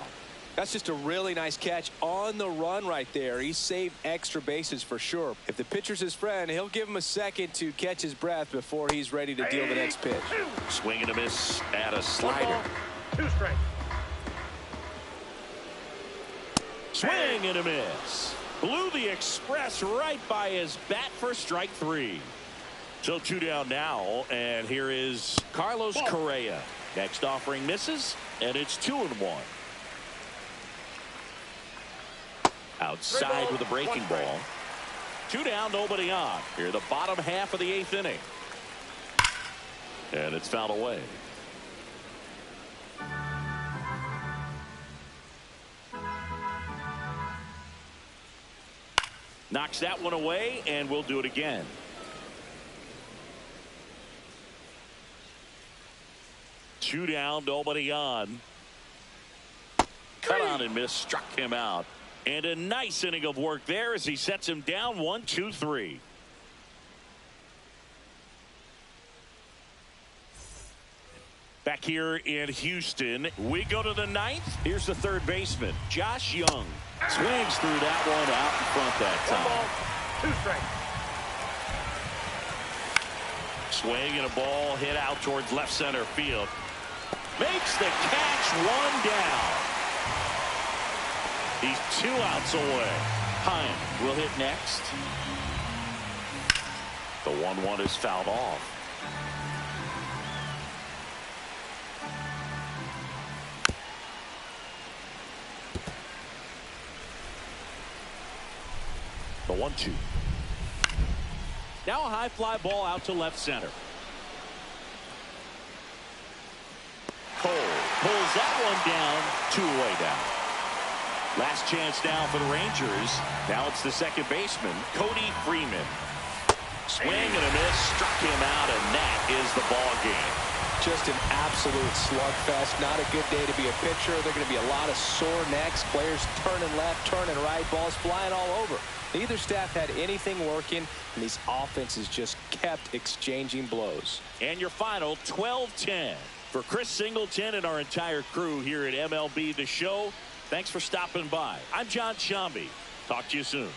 Speaker 2: That's just a really nice catch on the run right there. He saved extra bases for sure. If the pitcher's his friend, he'll give him a second to catch his breath before he's ready to deal the next pitch.
Speaker 1: Swing and a miss at a slider.
Speaker 4: 2 strikes.
Speaker 1: Swing and a miss. Blew the express right by his bat for strike 3. So 2 down now, and here is Carlos Correa. Next offering misses, and it's 2-1. Outside with a breaking ball. 2 down, nobody on. Here the bottom half of the 8th inning. And it's fouled away. Knocks that one away, and we'll do it again. Two down, nobody on. Cut on and miss, struck him out. And a nice inning of work there as he sets him down 1-2-3. Back here in Houston, we go to the 9th. Here's the third baseman, Josh Young. Swings through that one out in front that time.
Speaker 4: 2 strikes.
Speaker 1: Swing and a ball hit out towards left center field. Makes the catch, one down. He's 2 outs away. Hine will hit next. The 1-1 is fouled off. The 1-2. Now a high fly ball out to left center. Cole pulls that one down, 2 away down. Last chance now for the Rangers. Now it's the second baseman, Cody Freeman. Swing and a miss, struck him out, and that is the ball game.
Speaker 2: Just an absolute slugfest. Not a good day to be a pitcher. There are going to be a lot of sore necks. Players turning left, turning right, balls flying all over. Neither staff had anything working, and these offenses just kept exchanging blows.
Speaker 1: And your final 12-10. For Chris Singleton and our entire crew here at MLB The Show, thanks for stopping by. I'm John Shambi. Talk to you soon.